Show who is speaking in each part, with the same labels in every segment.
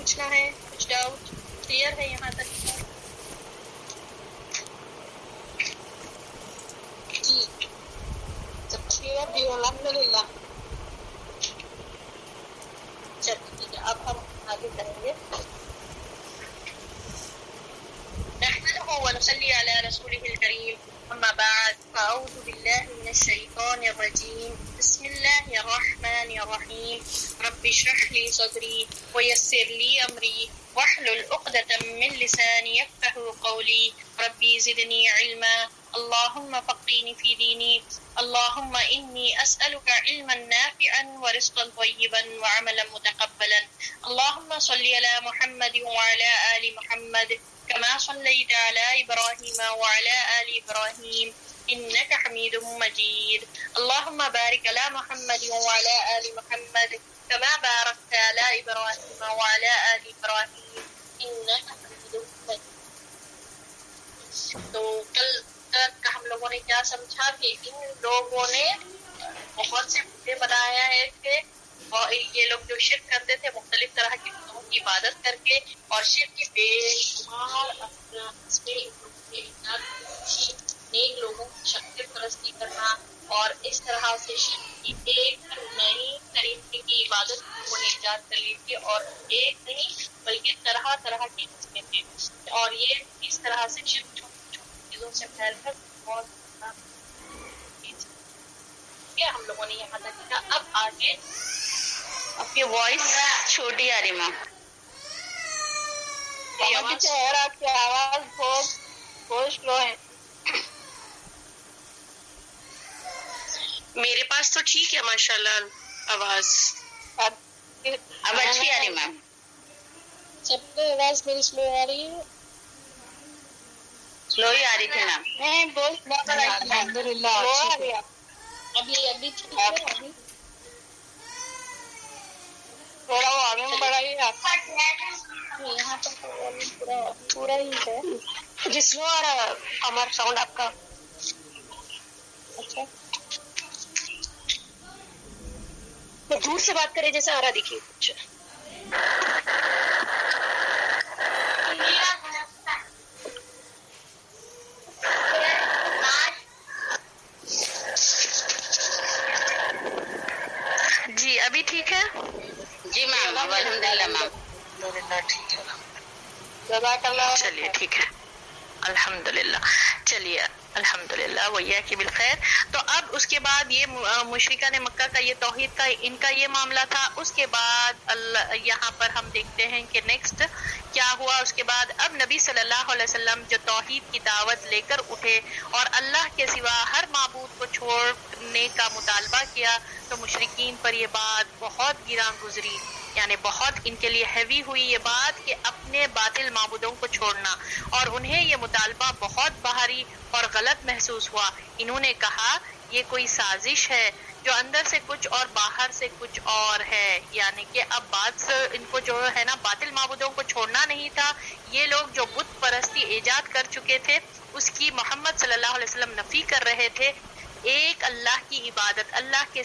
Speaker 1: پوچھنا ہے؟ کچھ ڈاؤٹ کلیئر ہے یہاں تک؟ جی سب کلیئر بھی الحمدللہ. چلیے ٹھیک ہے، اب ہم آگے کریں گے. نحمده ونصلي على رسوله الكريم، أما بعد، فأعوذ بالله من الشيطان الرجيم. بسم الله الرحمن الرحيم. رب اشرح لي صدري ويسر لي أمري واحلل عقدة من لساني يفقهوا قولي. ربي زدني علما، اللهم فقهني في ديني، اللهم إني أسألك علما نافعا ورزقا طيبا وعملا متقبلا. اللهم صل على محمد وعلى آل محمد كما صليت على إبراهيم وعلى آل إبراهيم إنك حميد مجيد. اللهم بارك على محمد وعلى آل محمد كما باركت على إبراهيم وعلى آل إبراهيم إنك حميد مجيد. تو کل تک ہم لوگوں نے کیا سمجھا کہ ان لوگوں نے بہت سے مدعے بنایا ہے کہ اور یہ لوگ جو شرک کرتے تھے مختلف طرح کی بتوں کی عبادت کر کے، اور شرک کی بے شمار اس میں نیک لوگوں کی شکل پرستی کرنا، اور اس طرح سے شرک کی ایک نئی طریقے کی عبادت کو ایجاد کر لی تھی، اور ایک نہیں بلکہ طرح طرح کی قسمیں تھیں، اور یہ اس طرح سے شرک چھوٹی چھوٹی چیزوں سے پھیل کر بہت ہم لوگوں نے یہاں تک کیا. اب آگے
Speaker 2: آپ کی وائس چھوٹی آ رہی ماں.
Speaker 1: اور آپ کی آواز بہت سلو ہے.
Speaker 2: میرے پاس تو ٹھیک ہے ماشاءاللہ آواز. اب اچھی آ رہی میم.
Speaker 1: سب کو آواز میری سلو آ رہی ہے؟
Speaker 2: سلو ہی آ رہی تھی میم.
Speaker 1: نہیں بہت الحمدللہ ابھی ٹھیک ہے. ابھی تھوڑا وہ آگے میں بڑھائیے آپ. یہاں پر پورا ہی ہے.
Speaker 2: جی سلو آ رہا ہے ہمارا ساؤنڈ آپ کا.
Speaker 1: اچھا
Speaker 2: تو دور سے بات کرے جیسا آ رہا دیکھیے کچھ. جی ابھی ٹھیک ہے. جی میم الحمدللہ میم.
Speaker 1: ٹھیک ہے. جزاک اللہ.
Speaker 2: چلیے ٹھیک ہے الحمدللہ. چلیے الحمدللہ ویا کی بالخیر. تو اب اس کے بعد یہ مشرکان مکہ کا یہ توحید کا ان کا یہ معاملہ تھا. اس کے بعد یہاں پر ہم دیکھتے ہیں کہ نیکسٹ کیا ہوا. اس کے بعد اب نبی صلی اللہ علیہ وسلم جو توحید کی دعوت لے کر اٹھے اور اللہ کے سوا ہر معبود کو چھوڑنے کا مطالبہ کیا، تو مشرکین پر یہ بات بہت گراں گزری، یعنی بہت ان کے لیے ہیوی ہوئی یہ بات کہ اپنے باطل معبودوں کو چھوڑنا، اور انہیں یہ مطالبہ بہت بھاری اور غلط محسوس ہوا. انہوں نے کہا یہ کوئی سازش ہے جو اندر سے کچھ اور باہر سے کچھ اور ہے. یعنی کہ اب بات ان کو جو ہے نا باطل معبودوں کو چھوڑنا نہیں تھا. یہ لوگ جو بت پرستی ایجاد کر چکے تھے اس کی محمد صلی اللہ علیہ وسلم نفی کر رہے تھے. ایک اللہ کی عبادت، اللہ کے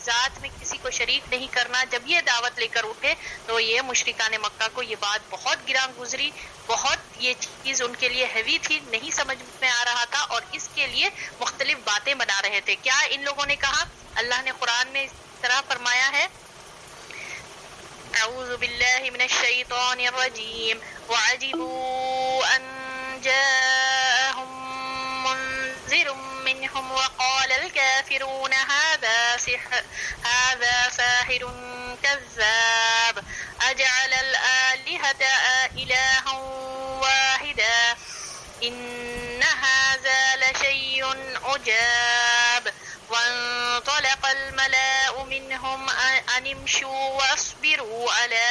Speaker 2: ذات میں کسی کو شریک نہیں کرنا. جب یہ دعوت لے کر اٹھے تو یہ مشرکان مکہ کو یہ بات بہت گراں گزری، بہت یہ چیز ان کے لیے ہیوی تھی، نہیں سمجھ میں آ رہا تھا، اور اس کے لیے مختلف باتیں بنا رہے تھے. کیا ان لوگوں نے کہا؟ اللہ نے قرآن میں اس طرح فرمایا ہے، اعوذ باللہ من الشیطان الرجیم وعجبوا ان جاءهم منذر منهم وقال الكافرون هذا ساحر كذاب أجعل الآلهة إلها واحدا إن هذا لشيء عجاب وانطلق الملأ منهم أن امشوا واصبروا على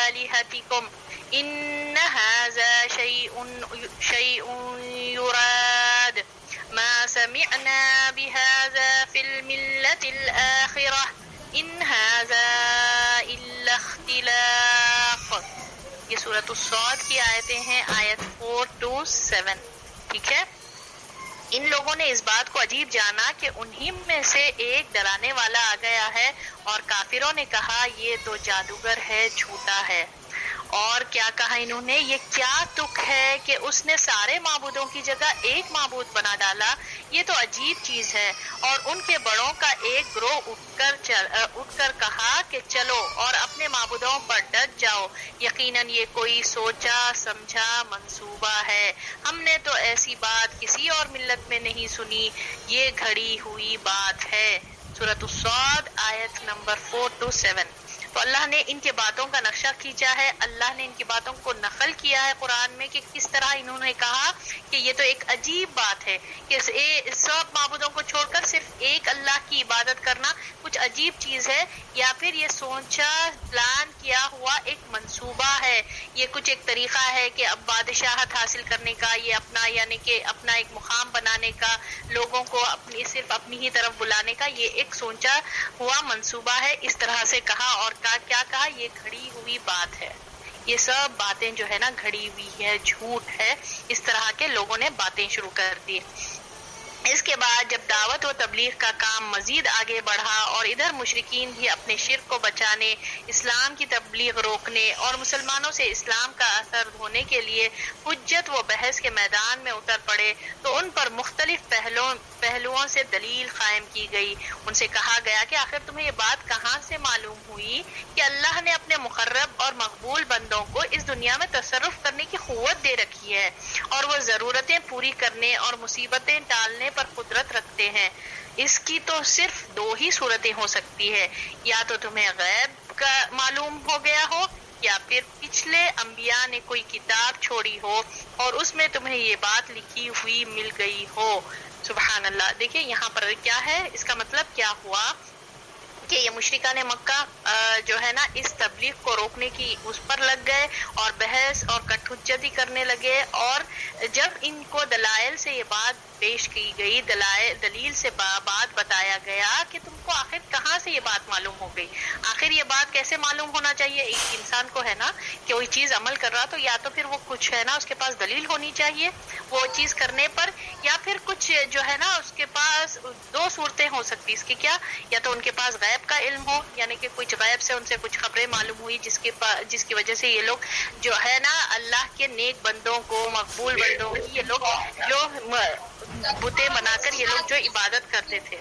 Speaker 2: آلهتكم إن هذا شيء يراد ما سمعنا بهذا في الملة الآخرة إن هذا إلا اختلاق. یہ سورۃ الصاد کی آیتیں ہیں، آیت 4 to 7. ٹھیک ہے. ان لوگوں نے اس بات کو عجیب جانا کہ انہی میں سے ایک ڈرانے والا آ گیا ہے، اور کافروں نے کہا یہ تو جادوگر ہے، جھوٹا ہے. اور کیا کہا انہوں نے، یہ کیا تک ہے کہ اس نے سارے معبودوں کی جگہ ایک معبود بنا ڈالا، یہ تو عجیب چیز ہے۔ اور ان کے بڑوں کا ایک گروہ اٹھ کر کہا کہ چلو اور اپنے معبودوں پر ڈٹ جاؤ، یقیناً یہ کوئی سوچا سمجھا منصوبہ ہے، ہم نے تو ایسی بات کسی اور ملت میں نہیں سنی، یہ گھڑی ہوئی بات ہے۔ سورۃ الصاد آیت نمبر 4 to 7۔ تو اللہ نے ان کے باتوں کا نقشہ کھینچا ہے، اللہ نے ان کی باتوں کو نقل کیا ہے قرآن میں کہ کس طرح انہوں نے کہا کہ یہ تو ایک عجیب بات ہے کہ سب معبودوں کو چھوڑ کر صرف ایک اللہ کی عبادت کرنا کچھ عجیب چیز ہے، یا پھر یہ سوچا پلان کیا ہوا ایک منصوبہ ہے، یہ کچھ ایک طریقہ ہے کہ اب بادشاہت حاصل کرنے کا، یہ اپنا یعنی کہ اپنا ایک مقام بنانے کا، لوگوں کو صرف اپنی ہی طرف بلانے کا، یہ ایک سوچا ہوا منصوبہ ہے۔ اس طرح سے کہا اور کیا کہا، یہ گھڑی ہوئی بات ہے، یہ سب باتیں جو ہے نا گھڑی ہوئی ہے، جھوٹ ہے، اس طرح کے لوگوں نے باتیں شروع کر دی۔ اس کے بعد جب دعوت و تبلیغ کا کام مزید آگے بڑھا اور ادھر مشرکین بھی اپنے شرک کو بچانے، اسلام کی تبلیغ روکنے اور مسلمانوں سے اسلام کا اثر دھونے کے لیے حجت و بحث کے میدان میں اتر پڑے، تو ان پر مختلف پہلوؤں سے دلیل قائم کی گئی۔ ان سے کہا گیا کہ آخر تمہیں یہ بات کہاں سے معلوم ہوئی کہ اللہ نے اپنے مقرب اور مقبول بندوں کو اس دنیا میں تصرف کرنے کی قوت دے رکھی ہے، اور وہ ضرورتیں پوری کرنے اور مصیبتیں ٹالنے پر قدرت رکھتے ہیں۔ اس کی تو صرف دو ہی صورتیں ہو سکتی ہے، یا تو تمہیں غیب کا معلوم ہو گیا ہو، یا پھر پچھلے انبیاء نے کوئی کتاب چھوڑی ہو اور اس میں تمہیں یہ بات لکھی ہوئی مل گئی ہو۔ سبحان اللہ۔ دیکھیں یہاں پر کیا ہے، اس کا مطلب کیا ہوا کہ یہ مشرکان مکہ جو ہے نا اس تبلیغ کو روکنے کی اس پر لگ گئے اور بحث اور کٹ حجتی کرنے لگے، اور جب ان کو دلائل سے یہ بات پیش کی گئی، دلیل سے بات بتایا گیا کہ تم کو آخر کہاں سے یہ بات معلوم ہو گئی، آخر یہ بات کیسے معلوم ہونا چاہیے ایک انسان کو، ہے نا کہ کوئی چیز عمل کر رہا تو یا تو پھر وہ کچھ ہے نا اس کے پاس دلیل ہونی چاہیے وہ چیز کرنے پر، یا پھر کچھ جو ہے نا اس کے پاس دو صورتیں ہو سکتی اس کی، کیا یا تو ان کے پاس غیب کا علم ہو، یعنی کہ کچھ غیب سے ان سے کچھ خبریں معلوم ہوئی جس کی وجہ سے یہ لوگ جو ہے نا اللہ کے نیک بندوں کو، مقبول بندوں کی، یہ لوگ جو بتیں بنا کر یہ لوگ جو عبادت کرتے تھے،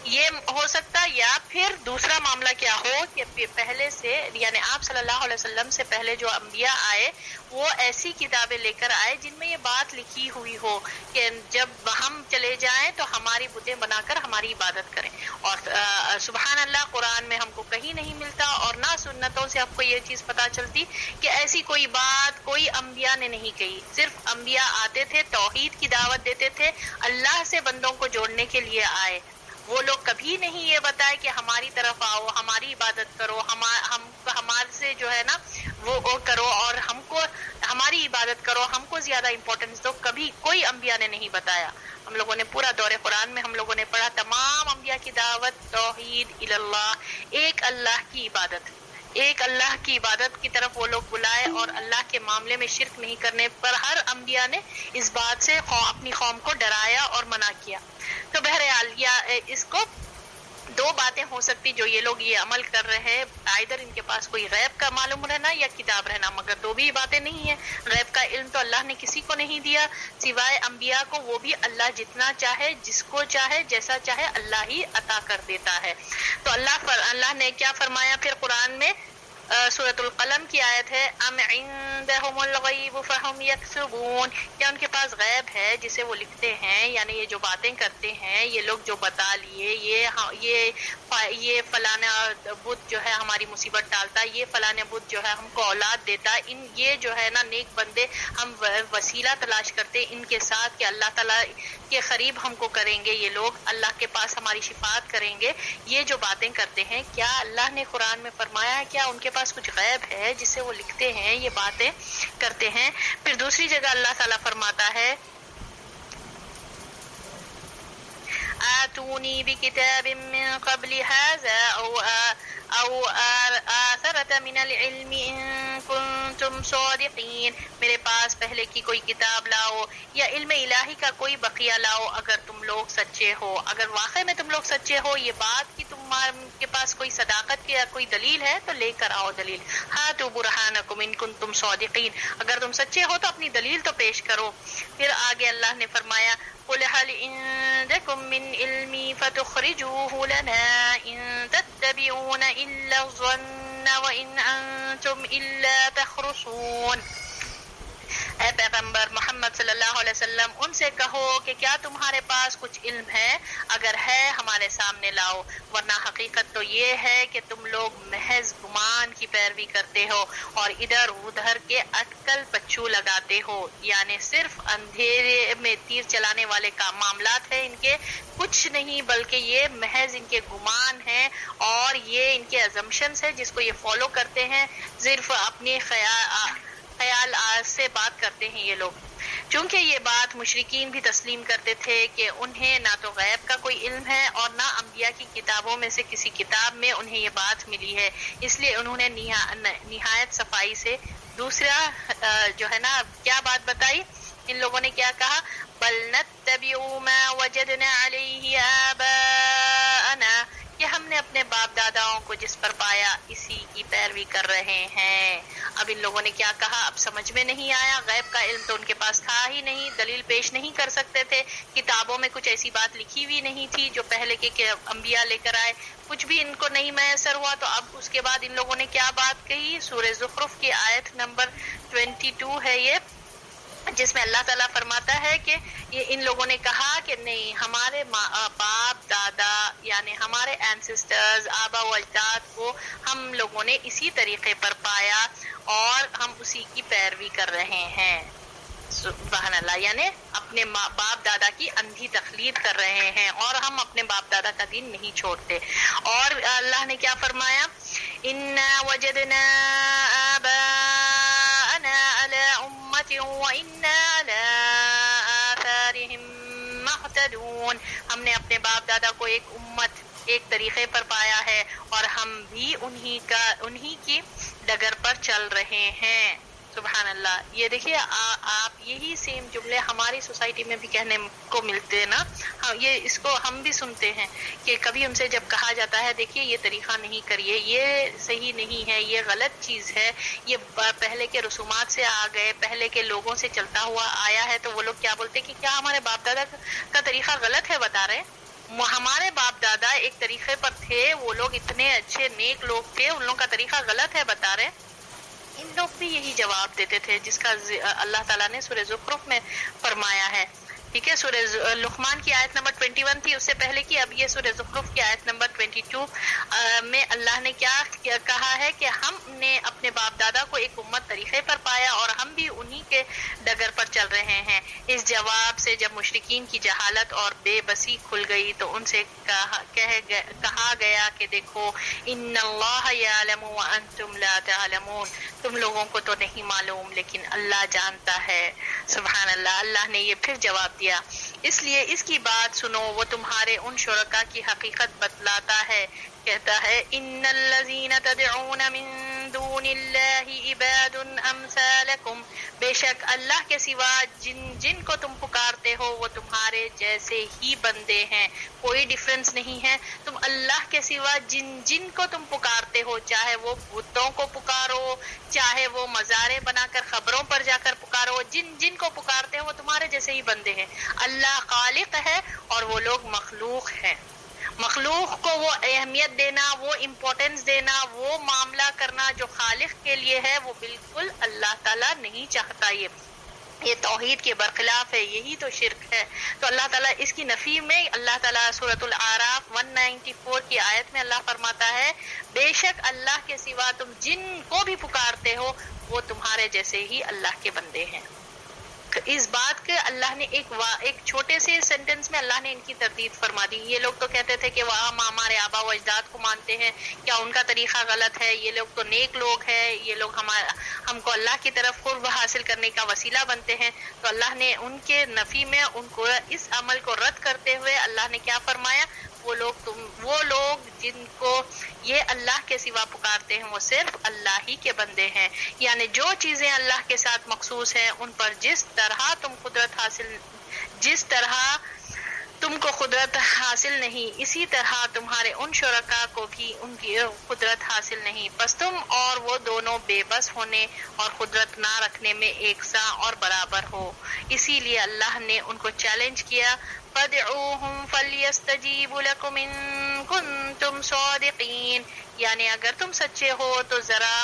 Speaker 2: یہ ہو سکتا، یا پھر دوسرا معاملہ کیا ہو کہ پہلے سے یعنی آپ صلی اللہ علیہ وسلم سے پہلے جو انبیاء آئے وہ ایسی کتابیں لے کر آئے جن میں یہ بات لکھی ہوئی ہو کہ جب ہم چلے جائیں تو ہماری بتیں بنا کر ہماری عبادت کریں، اور سبحان اللہ قرآن میں ہم کو کہیں نہیں ملتا اور نہ سنتوں سے آپ کو یہ چیز پتہ چلتی کہ ایسی کوئی بات کوئی انبیاء نے نہیں کہی، صرف انبیاء آتے تھے، توحید کی دعوت دیتے تھے، اللہ سے بندوں کو جوڑنے کے لیے آئے، وہ لوگ کبھی نہیں یہ بتائے کہ ہماری طرف آؤ، ہماری عبادت کرو، ہمارے سے جو ہے نا وہ کرو اور ہم کو ہماری عبادت کرو، ہم کو زیادہ امپورٹنس دو، کبھی کوئی انبیاء نے نہیں بتایا۔ ہم لوگوں نے پورا دور قرآن میں ہم لوگوں نے پڑھا تمام انبیاء کی دعوت توحید اللہ، ایک اللہ کی عبادت، ایک اللہ کی عبادت کی طرف وہ لوگ بلائے، اور اللہ کے معاملے میں شرک نہیں کرنے پر ہر انبیاء نے اس بات سے اپنی قوم کو ڈرایا اور منع کیا۔ تو بہرحال یا اس کو دو باتیں ہو سکتی جو یہ لوگ یہ عمل کر رہے ہیں، آئدر ان کے پاس کوئی غیب کا معلوم رہنا یا کتاب رہنا، مگر دو بھی باتیں نہیں ہیں۔ غیب کا علم تو اللہ نے کسی کو نہیں دیا سوائے انبیاء کو، وہ بھی اللہ جتنا چاہے، جس کو چاہے، جیسا چاہے اللہ ہی عطا کر دیتا ہے۔ تو اللہ نے کیا فرمایا پھر قرآن میں، سورۃ القلم کی آیت ہے، ام عندهم الغیب فہم یکسبون، کیا ان کے پاس غیب ہے جسے وہ لکھتے ہیں، یعنی یہ جو باتیں کرتے ہیں یہ لوگ جو بتا لیے یہ فلانا بت جو ہے ہماری مصیبت ٹالتا ہے، یہ فلانا بت جو ہے ہم کو اولاد دیتا ہے، یہ جو ہے نا نیک بندے ہم وسیلہ تلاش کرتے ان کے ساتھ کہ اللہ تعالیٰ کے قریب ہم کو کریں گے، یہ لوگ اللہ کے پاس ہماری شفاعت کریں گے، یہ جو باتیں کرتے ہیں، کیا اللہ نے قرآن میں فرمایا ہے کیا ان کے پاس کچھ غیب ہے جسے وہ لکھتے ہیں، یہ باتیں کرتے ہیں؟ پھر دوسری جگہ اللہ تعالیٰ فرماتا ہے، آتونی بکتاب من قبل هذا او آثرت من العلم ان کنتم صادقین، میرے پاس پہلے کی کوئی کتاب لاؤ یا علم الہی کا کوئی بقیہ لاؤ اگر تم لوگ سچے ہو، اگر واقعی میں تم لوگ سچے ہو، یہ بات کہ تمہارے کے پاس کوئی صداقت کی یا کوئی دلیل ہے تو لے کر آؤ دلیل. ہاتوا برہانکم ان کنتم صادقین، اگر تم سچے ہو تو اپنی دلیل تو پیش کرو. پھر آگے اللہ نے فرمایا قل هل عندكم من علم فتخرجوه لنا إن تتبعون إلا الظن وإن أنتم إلا تخرصون. اے پیغمبر محمد صلی اللہ علیہ وسلم ان سے کہو کہ کیا تمہارے پاس کچھ علم ہے؟ اگر ہے ہمارے سامنے لاؤ، ورنہ حقیقت تو یہ ہے کہ تم لوگ محض گمان کی پیروی کرتے ہو اور ادھر ادھر کے اٹکل پچو لگاتے ہو. یعنی صرف اندھیرے میں تیر چلانے والے کا معاملات ہیں ان کے، کچھ نہیں بلکہ یہ محض ان کے گمان ہیں اور یہ ان کے ازمپشنز ہیں جس کو یہ فالو کرتے ہیں، صرف اپنے خیال سے بات کرتے ہیں یہ لوگ. چونکہ یہ بات مشرکین بھی تسلیم کرتے تھے کہ انہیں نہ تو غیب کا کوئی علم ہے اور نہ انبیاء کی کتابوں میں سے کسی کتاب میں انہیں یہ بات ملی ہے، اس لیے انہوں نے نہایت صفائی سے دوسرا جو ہے نا کیا بات بتائی. ان لوگوں نے کیا کہا، بل نتبع ما وجدنا علیہ آباءنا، کہ ہم نے اپنے باپ داداؤں کو جس پر پایا اسی کی پیروی کر رہے ہیں. اب ان لوگوں نے کیا کہا، اب سمجھ میں نہیں آیا. غیب کا علم تو ان کے پاس تھا ہی نہیں، دلیل پیش نہیں کر سکتے تھے، کتابوں میں کچھ ایسی بات لکھی ہوئی نہیں تھی جو پہلے کے انبیاء لے کر آئے، کچھ بھی ان کو نہیں میسر ہوا. تو اب اس کے بعد ان لوگوں نے کیا بات کہی، سورہ زخرف کی آیت نمبر 22 ہے یہ، جس میں اللہ تعالیٰ فرماتا ہے کہ یہ ان لوگوں نے کہا کہ نہیں، ہمارے باپ دادا یعنی ہمارے اینسسٹرز آبا و اجداد کو ہم لوگوں نے اسی طریقے پر پایا اور ہم اسی کی پیروی کر رہے ہیں. سبحان اللہ، یعنی اپنے باپ دادا کی اندھی تقلید کر رہے ہیں اور ہم اپنے باپ دادا کا دین نہیں چھوڑتے. اور اللہ نے کیا فرمایا، انا وجدنا آباءنا علی امۃ وانا علی آثارہم مقتدون، ہم نے اپنے باپ دادا کو ایک امت، ایک طریقے پر پایا ہے اور ہم بھی انہی کی ڈگر پر چل رہے ہیں. سبحان اللہ. یہ دیکھیے آپ یہی سیم جملے ہماری سوسائٹی میں بھی کہنے کو ملتے ہیں نا. یہ اس کو ہم بھی سنتے ہیں کہ کبھی ان سے جب کہا جاتا ہے دیکھیے یہ طریقہ نہیں کریے، یہ صحیح نہیں ہے، یہ غلط چیز ہے، یہ پہلے کے رسومات سے آ گئے، پہلے کے لوگوں سے چلتا ہوا آیا ہے، تو وہ لوگ کیا بولتے کہ کیا ہمارے باپ دادا کا طریقہ غلط ہے؟ بتا رہے ہمارے باپ دادا ایک طریقے پر تھے، وہ لوگ اتنے اچھے نیک لوگ تھے، ان لوگوں کا طریقہ غلط ہے بتا رہے. ان لوگ بھی یہی جواب دیتے تھے جس کا اللہ تعالیٰ نے سورہ زخرف میں فرمایا ہے. ٹھیک ہے، سورہ لقمان کی آیت نمبر 21 تھی اس سے پہلے کی، اب یہ سورہ زخرف کی آیت نمبر 22 میں اللہ نے کیا کہا ہے کہ ہم نے اپنے باپ دادا کو ایک امت طریقے پر پایا اور ہم بھی انہی کے ڈگر پر چل رہے ہیں. اس جواب سے جب مشرکین کی جہالت اور بے بسی کھل گئی تو ان سے کہا گیا کہ دیکھو ان اللہ یعلم وانتم لا تعلمون، تم لوگوں کو تو نہیں معلوم لیکن اللہ جانتا ہے. سبحان اللہ. اللہ نے یہ پھر جواب دیا، اس لیے اس کی بات سنو، وہ تمہارے ان شرکا کی حقیقت بتلاتا ہے. کہتا ہے ان الذین تدعون من دون اللہ عباد امثالکم، بے شک اللہ کے سوا جن کو تم پکارتے ہو وہ تمہارے جیسے ہی بندے ہیں، کوئی ڈفرنس نہیں ہے. تم اللہ کے سوا جن کو تم پکارتے ہو، چاہے وہ بتوں کو پکارو، چاہے وہ مزاریں بنا کر خبروں پر جا کر پکارو، جن کو پکارتے ہو وہ تمہارے جیسے ہی بندے ہیں. اللہ خالق ہے اور وہ لوگ مخلوق ہیں. مخلوق کو وہ اہمیت دینا، وہ امپورٹنس دینا، وہ معاملہ کرنا جو خالق کے لیے ہے، وہ بالکل اللہ تعالیٰ نہیں چاہتا. یہ توحید کے برخلاف ہے، یہی تو شرک ہے. تو اللہ تعالیٰ اس کی نفی میں اللہ تعالیٰ سورۃ الاعراف 194 کی آیت میں اللہ فرماتا ہے بے شک اللہ کے سوا تم جن کو بھی پکارتے ہو وہ تمہارے جیسے ہی اللہ کے بندے ہیں. اس بات کے اللہ نے ایک چھوٹے سے سینٹنس میں اللہ نے ان کی تردید فرما دی. یہ لوگ تو کہتے تھے کہ وہ ہم ہمارے آبا و اجداد کو مانتے ہیں، کیا ان کا طریقہ غلط ہے؟ یہ لوگ تو نیک لوگ ہیں، یہ لوگ ہم کو اللہ کی طرف قرب حاصل کرنے کا وسیلہ بنتے ہیں. تو اللہ نے ان کے نفی میں ان کو اس عمل کو رد کرتے ہوئے اللہ نے کیا فرمایا، وہ لوگ جن کو یہ اللہ کے سوا پکارتے ہیں وہ صرف اللہ ہی کے بندے ہیں، یعنی جو چیزیں اللہ کے ساتھ مخصوص ہیں ان پر جس طرح تم کو قدرت حاصل نہیں، اسی طرح تمہارے ان شرکاء کو بھی ان کی قدرت حاصل نہیں، بس تم اور وہ دونوں بے بس ہونے اور قدرت نہ رکھنے میں یکساں اور برابر ہو۔ اسی لیے اللہ نے ان کو چیلنج کیا، فَادْعُوهُمْ فَلْيَسْتَجِيبُوا لَكُمْ إِن كُنتُمْ صَادِقِينَ، یعنی اگر تم سچے ہو تو ذرا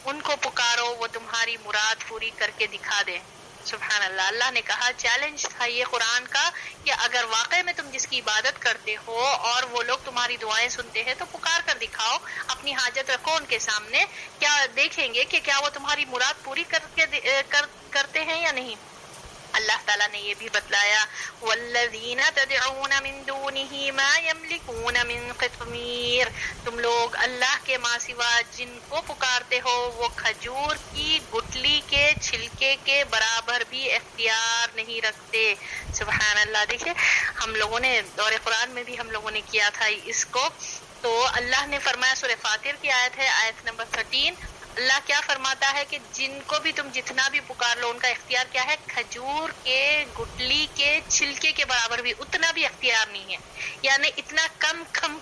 Speaker 2: ان کو پکارو، وہ تمہاری مراد پوری کر کے دکھا دیں۔ سبحان اللہ، اللہ نے کہا چیلنج تھا یہ قرآن کا کہ اگر واقعی میں تم جس کی عبادت کرتے ہو اور وہ لوگ تمہاری دعائیں سنتے ہیں تو پکار کر دکھاؤ، اپنی حاجت رکھو ان کے سامنے، کیا دیکھیں گے کہ کیا وہ تمہاری مراد پوری کرتے ہیں یا نہیں۔ اللہ تعالیٰ نے یہ بھی بتلایا، وَالَّذِينَ تَدْعُونَ مِن دُونِهِ مَا يَمْلِكُونَ مِن قِطْمِيرٍ، تم لوگ اللہ کے ماں سوا جن کو پکارتے ہو وہ کھجور کی گٹلی کے چھلکے کے برابر بھی اختیار نہیں رکھتے۔ سبحان اللہ، دیکھیں ہم لوگوں نے دور قرآن میں بھی ہم لوگوں نے کیا تھا اس کو، تو اللہ نے فرمایا، سورہ فاطر کی آیت ہے، آیت نمبر 13، اللہ کیا فرماتا ہے کہ جن کو بھی تم جتنا بھی پکار لو ان کا اختیار کیا ہے، کھجور کے گٹلی کے چھلکے کے برابر بھی اتنا بھی اختیار نہیں ہے، یعنی اتنا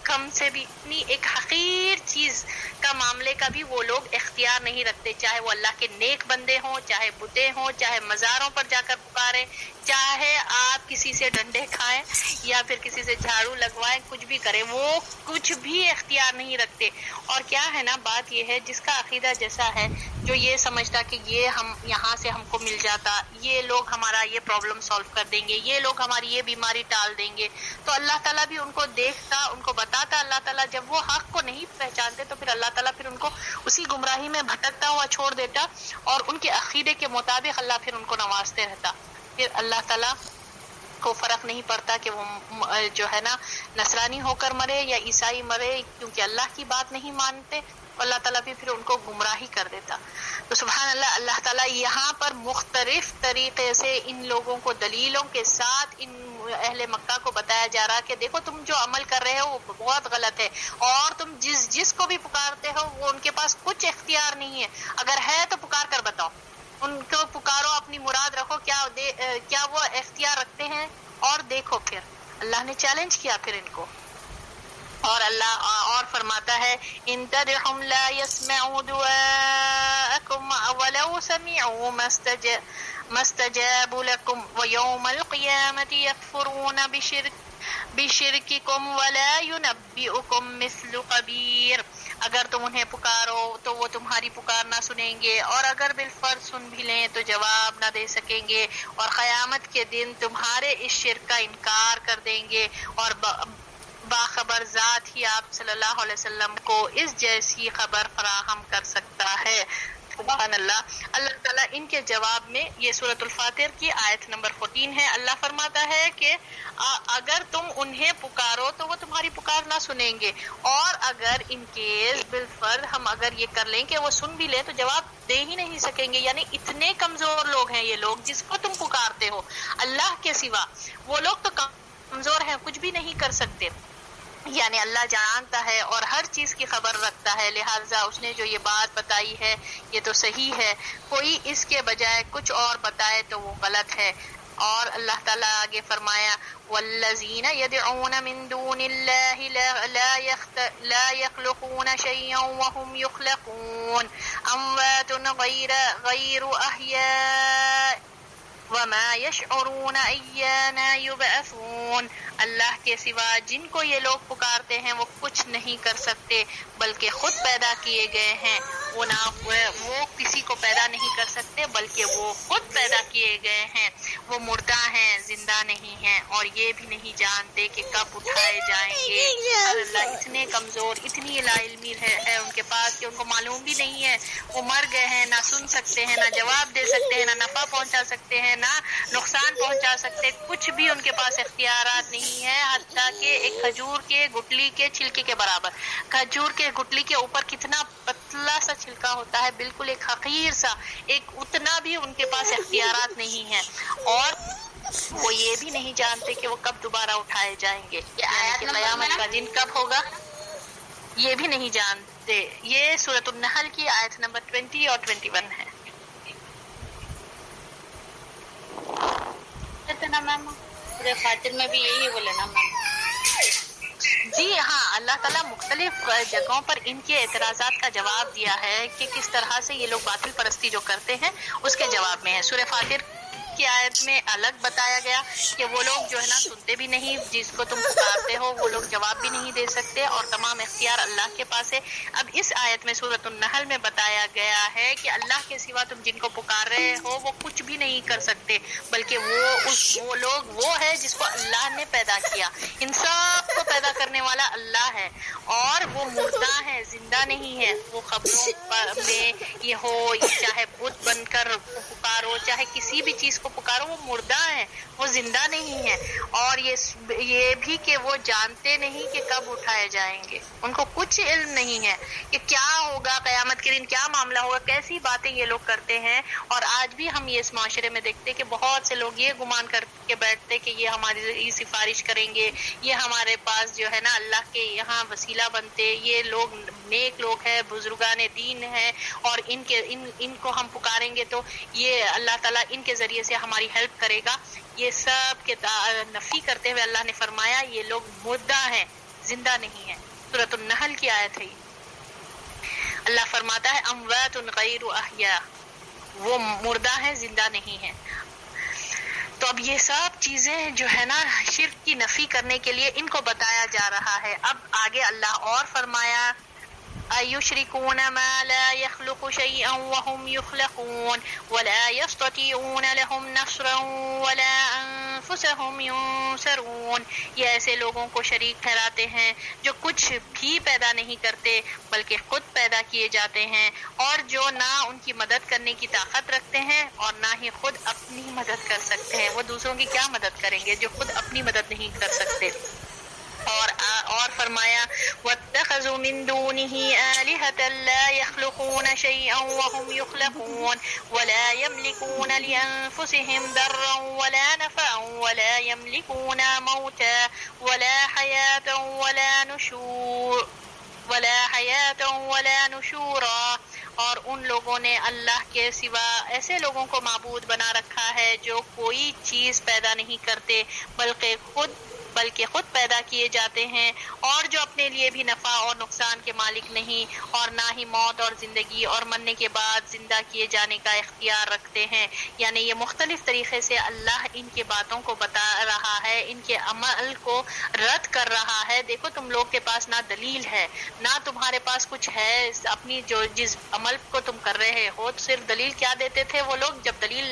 Speaker 2: کم سے بھی اتنی ایک حقیر چیز کا معاملے کا بھی وہ لوگ اختیار نہیں رکھتے، چاہے وہ اللہ کے نیک بندے ہوں، چاہے بتیں ہوں، چاہے مزاروں پر جا کر پکاریں، چاہے آپ کسی سے ڈنڈے کھائیں یا پھر کسی سے جھاڑو لگوائیں، کچھ بھی کریں، وہ کچھ بھی اختیار نہیں رکھتے۔ اور کیا ہے نا، بات یہ ہے جس کا عقیدہ جیسا ہے، جو یہ سمجھتا کہ یہ ہم یہاں سے ہم کو مل جاتا، یہ لوگ ہمارا یہ پرابلم سالو کر دیں گے، یہ لوگ ہماری یہ بیماری ٹال دیں گے، تو اللہ تعالیٰ بھی ان کو دیکھتا، ان کو بتاتا۔ اللہ تعالیٰ جب وہ حق کو نہیں پہچانتے تو پھر اللہ تعالیٰ پھر ان کو اسی گمراہی میں بھٹکتا ہوا چھوڑ دیتا، اور ان کے عقیدے کے مطابق اللہ پھر ان کو نوازتے رہتا۔ پھر اللہ تعالیٰ کو فرق نہیں پڑتا کہ وہ جو ہے نا نصرانی ہو کر مرے یا عیسائی مرے، کیونکہ اللہ کی بات نہیں مانتے، اللہ تعالیٰ بھی پھر ان کو گمراہی کر دیتا۔ تو سبحان اللہ، اللہ تعالیٰ یہاں پر مختلف طریقے سے ان لوگوں کو دلیلوں کے ساتھ ان اہل مکہ کو بتایا جا رہا کہ دیکھو تم جو عمل کر رہے ہو وہ بہت غلط ہے، اور تم جس کو بھی پکارتے ہو وہ ان کے پاس کچھ اختیار نہیں ہے، اگر ہے تو پکار کر بتاؤ، ان کو پکارو، اپنی مراد رکھو، کیا وہ اختیار رکھتے ہیں، اور دیکھو پھر اللہ نے چیلنج کیا پھر ان کو، اور اللہ اور فرماتا ہے ان تدعهم لا يسمعوا دعاءكم ولو سمعوا ما استجابوا لكم ويوم القيامة يكفرون بشرككم ولا ينبئكم مثل خبير، اگر تم انہیں پکارو تو وہ تمہاری پکار نہ سنیں گے، اور اگر بالفرض سن بھی لیں تو جواب نہ دے سکیں گے، اور قیامت کے دن تمہارے اس شرک کا انکار کر دیں گے، اور باخبر ذات ہی آپ صلی اللہ علیہ وسلم کو اس جیسی خبر فراہم کر سکتا ہے۔ سبحان اللہ، اللہ تعالیٰ ان کے جواب میں، یہ سورۃ الفاتر کی آیت نمبر 14 ہے، اللہ فرماتا ہے کہ اگر تم انہیں پکارو تو وہ تمہاری پکار نہ سنیں گے، اور اگر ان کیس بالفرض ہم اگر یہ کر لیں کہ وہ سن بھی لیں تو جواب دے ہی نہیں سکیں گے، یعنی اتنے کمزور لوگ ہیں یہ لوگ جس کو تم پکارتے ہو اللہ کے سوا، وہ لوگ تو کمزور ہیں، کچھ بھی نہیں کر سکتے، یعنی اللہ جانتا ہے اور ہر چیز کی خبر رکھتا ہے، لہٰذا اس نے جو یہ بات بتائی ہے یہ تو صحیح ہے، کوئی اس کے بجائے کچھ اور بتائے تو وہ غلط ہے۔ اور اللہ تعالیٰ آگے فرمایا والذین یدعون من دون اللہ لا یخلقون شیئا وهم یخلقون اموات غیر احیاء وما یشعرون ایانا یبعثون، اللہ کے سوا جن کو یہ لوگ پکارتے ہیں وہ کچھ نہیں کر سکتے بلکہ خود پیدا کیے گئے ہیں، وہ کسی کو پیدا نہیں کر سکتے بلکہ وہ خود پیدا کیے گئے ہیں، وہ مردہ ہیں زندہ نہیں ہیں، اور یہ بھی نہیں جانتے کہ کب اٹھائے جائیں گے۔ اللہ اتنے کمزور، اتنی لا علمی ہے ان کے پاس کہ ان کو معلوم بھی نہیں ہے، وہ مر گئے ہیں، نہ سن سکتے ہیں، نہ جواب دے سکتے ہیں، نہ نفع پہنچا سکتے ہیں، نہ نقصان پہنچا سکتے، کچھ بھی ان کے پاس اختیارات نہیں ہے، حتیٰ کہ ایک کھجور کے گٹلی کے چھلکے کے برابر۔ کھجور کے گٹلی کے اوپر کتنا پتلا سا چھلکا ہوتا ہے، بالکل ایک حقیر سا، ایک اتنا بھی ان کے پاس اختیارات نہیں ہے، اور وہ یہ بھی نہیں جانتے کہ وہ کب دوبارہ اٹھائے جائیں گے، یعنی کہ قیامت کا دن کب ہوگا یہ بھی نہیں جانتے۔ یہ سورۃ النحل کی آیت نمبر 20 اور 21 ہے۔
Speaker 3: نا میم سورہ فاتر میں بھی یہی بولے نا میم؟
Speaker 2: جی ہاں، اللہ تعالیٰ مختلف جگہوں پر ان کے اعتراضات کا جواب دیا ہے کہ کس طرح سے یہ لوگ باطل پرستی جو کرتے ہیں اس کے جواب میں ہے۔ سورہ فاتر کی آیت میں الگ بتایا گیا کہ وہ لوگ جو ہے نا سنتے بھی نہیں، جس کو تم پکارتے ہو وہ لوگ جواب بھی نہیں دے سکتے، اور تمام اختیار اللہ کے پاس ہے۔ اب اس آیت میں سورۃ النحل میں بتایا گیا ہے کہ اللہ کے سوا تم جن کو پکار رہے ہو وہ کچھ بھی نہیں کر سکتے، بلکہ وہ لوگ وہ ہے جس کو اللہ نے پیدا کیا۔ ان سب کو پیدا کرنے والا اللہ ہے، اور وہ مردہ ہے، زندہ نہیں ہے۔ وہ خبروں میں یہ ہو، چاہے بت بن کر پکارو، چاہے کسی بھی چیز کو پکارو، وہ مردہ ہے، وہ زندہ نہیں ہے۔ اور یہ بھی کہ وہ جانتے نہیں کہ کب اٹھائے جائیں گے، ان کو کچھ علم نہیں ہے کہ کیا ہوگا قیامت کے دن، کیا معاملہ ہوگا، کیسی باتیں یہ لوگ کرتے ہیں۔ اور آج بھی ہم یہ اس معاشرے میں دیکھتے کہ بہت سے لوگ یہ گمان کر کے بیٹھتے کہ یہ ہماری سفارش کریں گے، یہ ہمارے پاس جو ہے نا اللہ کے یہاں وسیلہ بنتے، یہ لوگ نیک لوگ ہیں، بزرگان دین ہیں، اور ان کو ہم پکاریں گے تو یہ اللہ تعالیٰ ان کے ذریعے سے ہماری ہیلپ کرے گا۔ یہ سب کے نفی کرتے ہوئے اللہ نے فرمایا یہ لوگ مردہ ہیں، زندہ نہیں ہیں۔ سورۃ النحل کی آیت ہے۔ اللہ فرماتا ہے اموات غیر احیاء، وہ مردہ ہیں، زندہ نہیں ہیں۔ تو اب یہ سب چیزیں جو ہے نا شرک کی نفی کرنے کے لیے ان کو بتایا جا رہا ہے۔ اب آگے اللہ اور فرمایا أَيُشْرِكُونَ مَا لَا يَخْلُقُ شَيْئًا وَهُمْ يُخْلَقُونَ وَلَا يَسْتَطِيعُونَ لَهُمْ نَصْرًا وَلَا أَنفُسَهُمْ يُنصَرُونَ۔ یہ ایسے لوگوں کو شریک ٹھہراتے ہیں جو کچھ بھی پیدا نہیں کرتے بلکہ خود پیدا کیے جاتے ہیں، اور جو نہ ان کی مدد کرنے کی طاقت رکھتے ہیں اور نہ ہی خود اپنی مدد کر سکتے ہیں۔ وہ دوسروں کی کیا مدد کریں گے جو خود اپنی مدد نہیں کر سکتے۔ اور فرمایا وَاتَّخَذُوا مِن دُونِهِ آلِهَةً لَا يَخْلُقُونَ شَيْئًا وَهُمْ يُخْلَقُونَ وَلَا يَمْلِكُونَ لِأَنفُسِهِمْ ضَرًّا وَلَا نَفْعًا وَلَا يَمْلِكُونَ مَوْتًا وَلَا حَيَاةً وَلَا نُشُورًا۔ اور ان لوگوں نے اللہ کے سوا ایسے لوگوں کو معبود بنا رکھا ہے جو کوئی چیز پیدا نہیں کرتے بلکہ خود پیدا کیے جاتے ہیں، اور جو اپنے لیے بھی نفع اور نقصان کے مالک نہیں، اور نہ ہی موت اور زندگی اور مرنے کے بعد زندہ کیے جانے کا اختیار رکھتے ہیں۔ یعنی یہ مختلف طریقے سے اللہ ان کی باتوں کو بتا رہا ہے، ان کے عمل کو رد کر رہا ہے۔ دیکھو تم لوگ کے پاس نہ دلیل ہے، نہ تمہارے پاس کچھ ہے، اپنی جس عمل کو تم کر رہے ہو صرف دلیل کیا دیتے تھے وہ لوگ؟ جب دلیل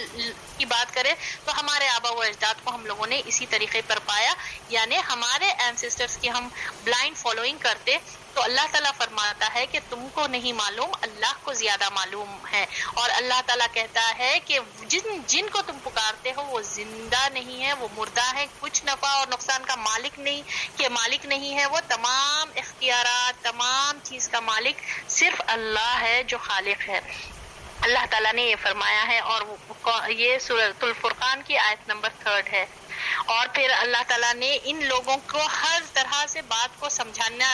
Speaker 2: کی بات کرے تو ہمارے آبا و اجداد کو ہم لوگوں نے اسی طریقے پر پایا، یعنی ہمارے اینسسٹرز کی ہم بلائنڈ فالوئنگ کرتے۔ تو اللہ تعالیٰ فرماتا ہے کہ تم کو نہیں معلوم، اللہ کو زیادہ معلوم ہے۔ اور اللہ تعالیٰ کہتا ہے کہ جن کو تم پکارتے ہو وہ زندہ نہیں ہے، وہ مردہ ہے، کچھ نفع اور نقصان کا مالک نہیں ہے۔ وہ تمام اختیارات، تمام چیز کا مالک صرف اللہ ہے جو خالق ہے۔ اللہ تعالیٰ نے یہ فرمایا ہے، اور یہ سورۃ الفرقان کی آیت نمبر 3 ہے۔ اور پھر اللہ تعالیٰ نے ان لوگوں کو ہر طرح سے بات کو سمجھانا،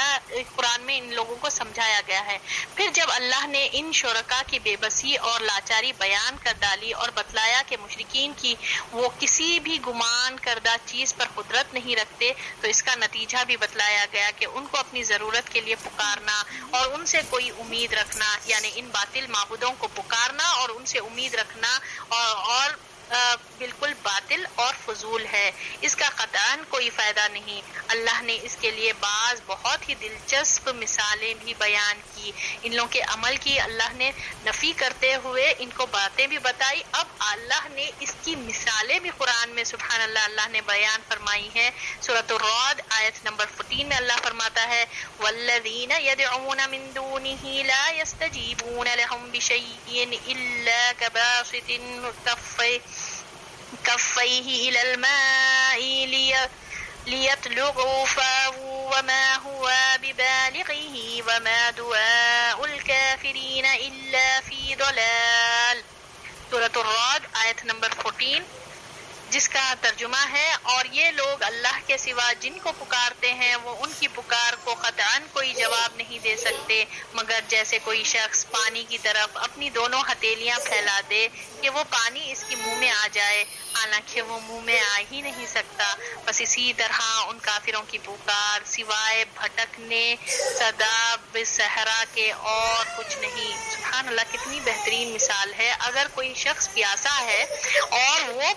Speaker 2: قرآن میں ان لوگوں کو سمجھایا گیا ہے۔ پھر جب اللہ نے ان شرکا کی بے بسی اور لاچاری بیان کر ڈالی اور بتلایا کہ مشرکین کی وہ کسی بھی گمان کردہ چیز پر قدرت نہیں رکھتے، تو اس کا نتیجہ بھی بتلایا گیا کہ ان کو اپنی ضرورت کے لیے پکارنا اور ان سے کوئی امید رکھنا، یعنی ان باطل معبودوں کو پکارنا اور ان سے امید رکھنا اور بالکل باطل اور فضول ہے، اس کا قطعاً کوئی فائدہ نہیں۔ اللہ نے اس کے لیے بعض بہت ہی دلچسپ مثالیں بھی بیان کی، ان لوگوں کے عمل کی اللہ نے نفی کرتے ہوئے ان کو باتیں بھی بتائی۔ اب اللہ نے اس کی مثالیں بھی قرآن میں سبحان اللہ نے بیان فرمائی ہیں۔ سورۃ الرعد آیت نمبر 14 میں اللہ فرماتا ہے والذین یدعون من دونہ لا یستجیبون لهم بشیء الا کباسط کفیہ الی الماء لیبلغ فاہ وما هو ببالغہ وما دعاء الکافرین الا فی ضلال۔ سورۃ الرعد آیت نمبر 14۔ جس کا ترجمہ ہے اور یہ لوگ اللہ کے سوا جن کو پکارتے ہیں وہ ان کی پکار کو قطعاً کوئی جواب نہیں دے سکتے مگر جیسے کوئی شخص پانی کی طرف اپنی دونوں ہتھیلیاں پھیلا دے کہ وہ پانی اس کے منہ میں آ جائے حالانکہ وہ منہ میں آ ہی نہیں سکتا. بس اسی طرح ان کافروں کی پکار سوائے بھٹکنے صدا بصحرا کے اور کچھ نہیں. سبحان اللہ، کتنی بہترین مثال ہے. اگر کوئی شخص پیاسا ہے اور وہ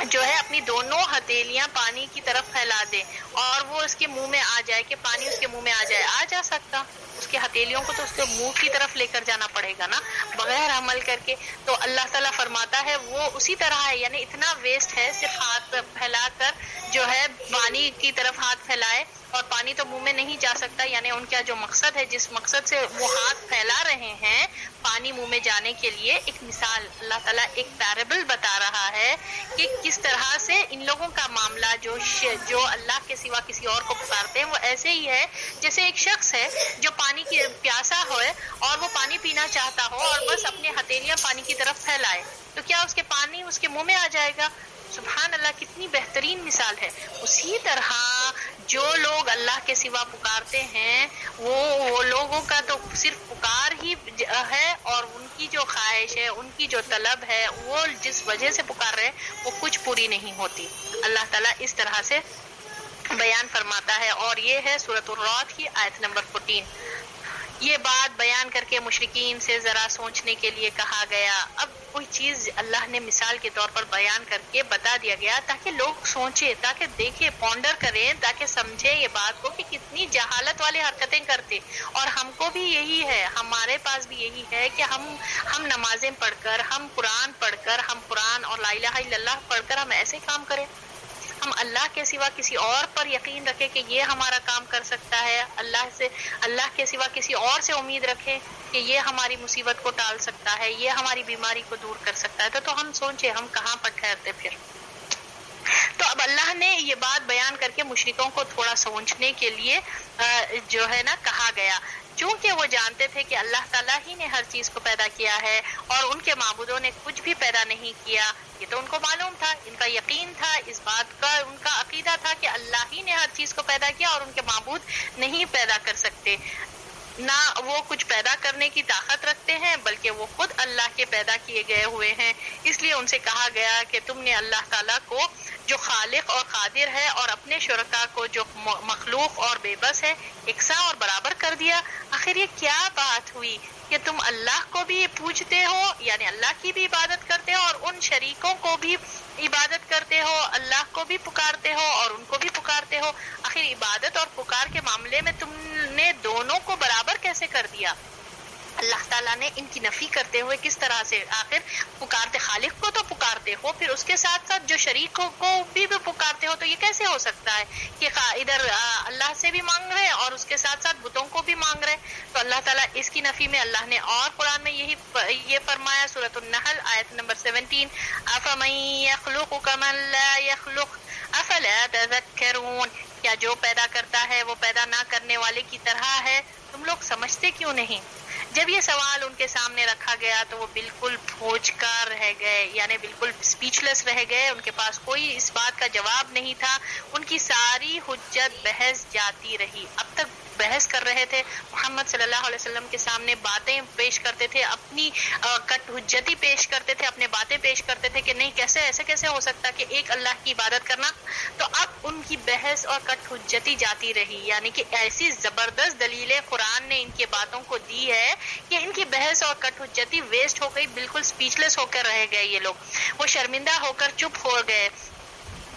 Speaker 2: جو ہے اپنی دونوں ہتھیلیاں پانی کی طرف پھیلا دے اور وہ اس کے منہ میں آ جائے کہ پانی اس کے منہ میں آ جائے، آ جا سکتا؟ اس کے ہتھیلیوں کو تو اس کے منہ کی طرف لے کر جانا پڑے گا نا بغیر عمل کر کے. تو اللہ تعالیٰ فرماتا ہے وہ اسی طرح ہے، یعنی اتنا ویسٹ ہے صرف ہاتھ پھیلا کر جو ہے پانی کی طرف ہاتھ پھیلائے اور پانی تو منہ میں نہیں جا سکتا. یعنی ان کا جو مقصد ہے، جس مقصد سے وہ ہاتھ پھیلا رہے ہیں پانی منہ میں جانے کے لیے، ایک مثال اللہ تعالیٰ ایک پیرابل بتا رہا ہے کہ کس طرح سے ان لوگوں کا معاملہ جو اللہ کے سوا کسی اور کو پکارتے ہیں وہ ایسے ہی ہے جیسے ایک شخص ہے جو پانی کی پیاسا ہوئے اور وہ پانی پینا چاہتا ہو اور بس اپنے ہتھیلیاں پانی کی طرف پھیلائے، تو کیا اس کے پانی اس کے منہ میں آ جائے گا؟ سبحان اللہ، کتنی بہترین مثال ہے. اسی طرح جو لوگ اللہ کے سوا پکارتے ہیں وہ لوگوں کا تو صرف پکار ہی ہے اور ان کی جو خواہش ہے، ان کی جو طلب ہے، وہ جس وجہ سے پکار رہے ہیں وہ کچھ پوری نہیں ہوتی. اللہ تعالیٰ اس طرح سے بیان فرماتا ہے اور یہ ہے سورۃ الرعد کی آیت نمبر 14. یہ بات بیان کر کے مشرکین سے ذرا سوچنے کے لیے کہا گیا. اب کوئی چیز اللہ نے مثال کے طور پر بیان کر کے بتا دیا گیا تاکہ لوگ سوچیں، تاکہ دیکھیں، پونڈر کریں، تاکہ سمجھیں یہ بات کو کہ کتنی جہالت والی حرکتیں کرتے. اور ہم کو بھی یہی ہے، ہمارے پاس بھی یہی ہے کہ ہم نمازیں پڑھ کر، ہم قرآن پڑھ کر، ہم قرآن اور لا الہ الا اللہ پڑھ کر ہم ایسے کام کریں. ہم اللہ کے سوا کسی اور پر یقین رکھے کہ یہ ہمارا کام کر سکتا ہے، اللہ کے سوا کسی اور سے امید رکھے کہ یہ ہماری مصیبت کو ٹال سکتا ہے، یہ ہماری بیماری کو دور کر سکتا ہے. تو ہم سوچیں ہم کہاں پر ٹھہرتے پھر. تو اب اللہ نے یہ بات بیان کر کے مشرکوں کو تھوڑا سوچنے کے لیے جو ہے نا کہا گیا، چونکہ وہ جانتے تھے کہ اللہ تعالیٰ ہی نے ہر چیز کو پیدا کیا ہے اور ان کے معبودوں نے کچھ بھی پیدا نہیں کیا. یہ تو ان کو معلوم تھا، ان کا یقین تھا، اس بات کا ان کا عقیدہ تھا کہ اللہ ہی نے ہر چیز کو پیدا کیا اور ان کے معبود نہیں پیدا کر سکتے. نہ وہ کچھ پیدا کرنے کی طاقت رکھتے ہیں بلکہ وہ خود اللہ کے پیدا کیے گئے ہوئے ہیں. اس لیے ان سے کہا گیا کہ تم نے اللہ تعالیٰ کو جو خالق اور قادر ہے اور اپنے شرکا کو جو مخلوق اور بے بس ہے یکساں اور برابر کر دیا. آخر یہ کیا بات ہوئی کہ تم اللہ کو بھی پوجتے ہو، یعنی اللہ کی بھی عبادت کرتے ہو اور ان شریکوں کو بھی عبادت کرتے ہو، اللہ کو بھی پکارتے ہو اور ان کو بھی پکارتے ہو. آخر عبادت اور پکار کے معاملے میں تم نے دونوں کو برابر کیسے کر دیا؟ اللہ تعالیٰ نے ان کی نفی کرتے ہوئے کس طرح سے، آخر پکارتے خالق کو تو پکارتے ہو، پھر اس کے ساتھ ساتھ جو شریک کو بھی پکارتے ہو، تو یہ کیسے ہو سکتا ہے کہ ادھر اللہ سے بھی مانگ رہے اور اس کے ساتھ ساتھ بتوں کو بھی مانگ رہے؟ تو اللہ تعالیٰ اس کی نفی میں اللہ نے اور قرآن میں یہ فرمایا، سورۃ النحل آیت نمبر 17، افمن یخلق کمن لا یخلق افلا تذکرون، کیا جو پیدا کرتا ہے وہ پیدا نہ کرنے والے کی طرح ہے، تم لوگ سمجھتے کیوں نہیں؟ جب یہ سوال ان کے سامنے رکھا گیا تو وہ بالکل بھوج کر رہ گئے، یعنی بالکل اسپیچ لیس رہ گئے. ان کے پاس کوئی اس بات کا جواب نہیں تھا. ان کی ساری حجت بحث جاتی رہی. اب تک بحث کر رہے تھے، محمد صلی اللہ علیہ وسلم کے سامنے باتیں پیش کرتے تھے، اپنی کٹ حجتی پیش کرتے تھے، اپنے باتیں پیش کرتے تھے کہ نہیں ایسے کیسے ہو سکتا کہ ایک اللہ کی عبادت کرنا. تو اب ان کی بحث اور کٹ حجتی جاتی رہی، یعنی کہ ایسی زبردست دلیلیں قرآن نے ان کی باتوں کو دی ہے کہ ان کی بحث اور کٹ حجتی ویسٹ ہو گئی، بالکل اسپیچ لیس ہو کر رہ گئے. یہ لوگ وہ شرمندہ ہو کر چپ ہو گئے.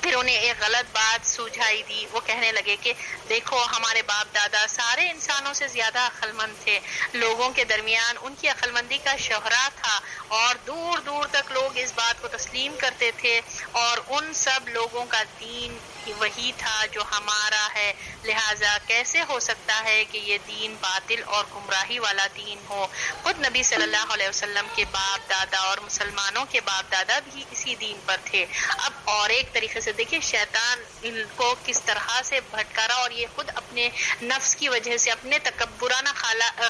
Speaker 2: پھر انہیں ایک غلط بات سوجھائی دی. وہ کہنے لگے کہ دیکھو ہمارے باپ دادا سارے انسانوں سے زیادہ عقل مند تھے، لوگوں کے درمیان ان کی عقل مندی کا شہرا تھا اور دور دور تک لوگ اس بات کو تسلیم کرتے تھے اور ان سب لوگوں کا دین وہی تھا جو ہمارا ہے، لہٰذا کیسے ہو سکتا ہے کہ یہ دین باطل اور گمراہی والا دین ہو؟ خود نبی صلی اللہ علیہ وسلم کے باپ دادا اور مسلمانوں کے باپ دادا بھی اسی دین پر تھے۔ اب اور ایک طریقے سے دیکھیں شیطان ان کو کس طرح سے بھٹکارا، اور یہ خود اپنے نفس کی وجہ سے اپنے تکبرانہ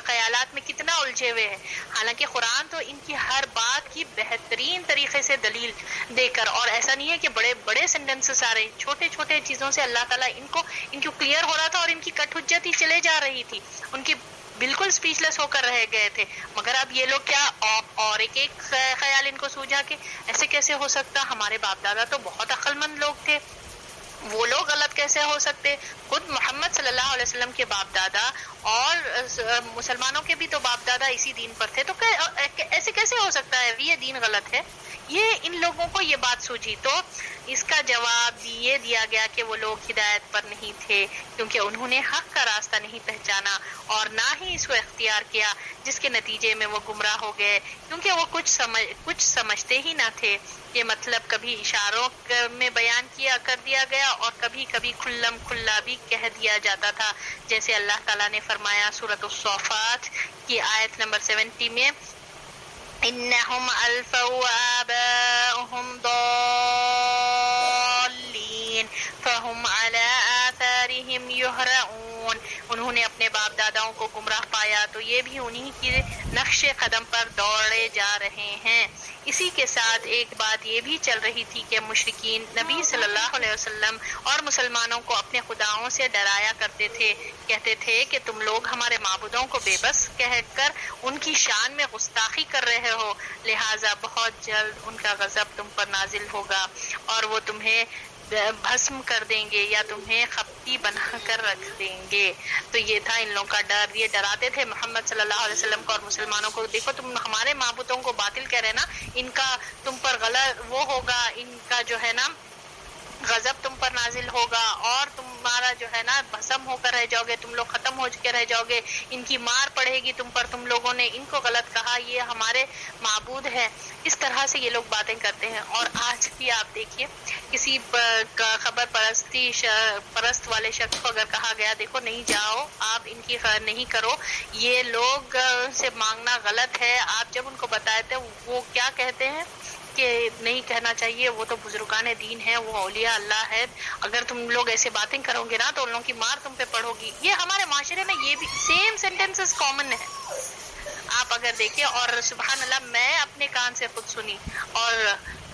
Speaker 2: خیالات میں کتنا الجھے ہوئے ہیں، حالانکہ قرآن تو ان کی ہر بات کی بہترین طریقے سے دلیل دے کر، اور ایسا نہیں ہے کہ بڑے بڑے سینٹنسز آ رہے ہیں، چھوٹے چھوٹے چیزوں سے اللہ تعالیٰ ان کو کلیئر ہو رہا تھا، اور ان کی کٹ حجت ہی چلے جا رہی تھی، ان کی بالکل سپیچ لیس ہو کر رہ گئے تھے۔ مگر اب یہ لوگ کیا اور ایک خیال ان کو سوجا کہ ایسے کیسے ہو سکتا، ہمارے باپ دادا تو بہت عقل مند لوگ تھے، وہ لوگ غلط کیسے ہو سکتے؟ خود محمد صلی اللہ علیہ وسلم کے باپ دادا اور مسلمانوں کے بھی تو باپ دادا اسی دین پر تھے، تو ایسے کیسے ہو سکتا ہے یہ دین غلط ہے؟ یہ ان لوگوں کو یہ بات سوجھی، تو اس کا جواب یہ دیا گیا کہ وہ لوگ ہدایت پر نہیں تھے، کیونکہ انہوں نے حق کا راستہ نہیں پہچانا اور نہ ہی اس کو اختیار کیا، جس کے نتیجے میں وہ گمراہ ہو گئے، کیونکہ وہ کچھ سمجھتے ہی نہ تھے۔ یہ مطلب کبھی اشاروں میں بیان کر دیا گیا اور کبھی کبھی کھلم کھلا بھی کہہ دیا جاتا تھا، جیسے اللہ تعالیٰ نے فرمایا سورۃ الصافات کی آیت نمبر 70 میں، انہم الفوا آباءہم ضالین فہم علی آثارہم یہرعون، انہوں نے اپنے باپ داداؤں کو گمراہ پایا تو یہ بھی انہی کے نقش قدم پر دوڑے جا رہے ہیں۔ اسی کے ساتھ ایک بات یہ بھی چل رہی تھی کہ مشرکین نبی صلی اللہ علیہ وسلم اور مسلمانوں کو اپنے خداؤں سے ڈرایا کرتے تھے، کہتے تھے کہ تم لوگ ہمارے معبودوں کو بے بس کہہ کر ان کی شان میں گستاخی کر رہے ہو، لہٰذا بہت جلد ان کا غضب تم پر نازل ہوگا اور وہ تمہیں بھسم کر دیں گے یا تمہیں خپتی بنا کر رکھ دیں گے۔ تو یہ تھا ان لوگوں کا ڈر، یہ ڈراتے تھے محمد صلی اللہ علیہ وسلم کو اور مسلمانوں کو، دیکھو تم ہمارے معبودوں کو باطل کہہ رہے نا، ان کا تم پر غلط وہ ہوگا، ان کا جو ہے نا غضب تم پر نازل ہوگا اور تمہارا جو ہے نا بھسم ہو کر رہ جاؤ گے، تم لوگ ختم ہو کے رہ جاؤ گے، ان کی مار پڑے گی تم پر، تم لوگوں نے ان کو غلط کہا، یہ ہمارے معبود ہے۔ اس طرح سے یہ لوگ باتیں کرتے ہیں۔ اور آج بھی آپ دیکھیے کسی خبر پرست والے شخص کو اگر کہا گیا دیکھو نہیں جاؤ آپ ان کی نہیں کرو، یہ لوگ سے مانگنا غلط ہے، آپ جب ان کو بتائے تھے وہ کیا کہتے ہیں کہ نہیں کہنا چاہیے، وہ تو بزرگان دین ہے، وہ اولیاء اللہ ہے، اگر تم لوگ ایسے باتیں کرو گے نا تو ان لوگوں کی مار تم پہ پڑو گی۔ یہ ہمارے معاشرے میں یہ بھی سیم سینٹینسز کامن ہے، آپ اگر دیکھیں، اور سبحان اللہ میں اپنے کان سے خود سنی، اور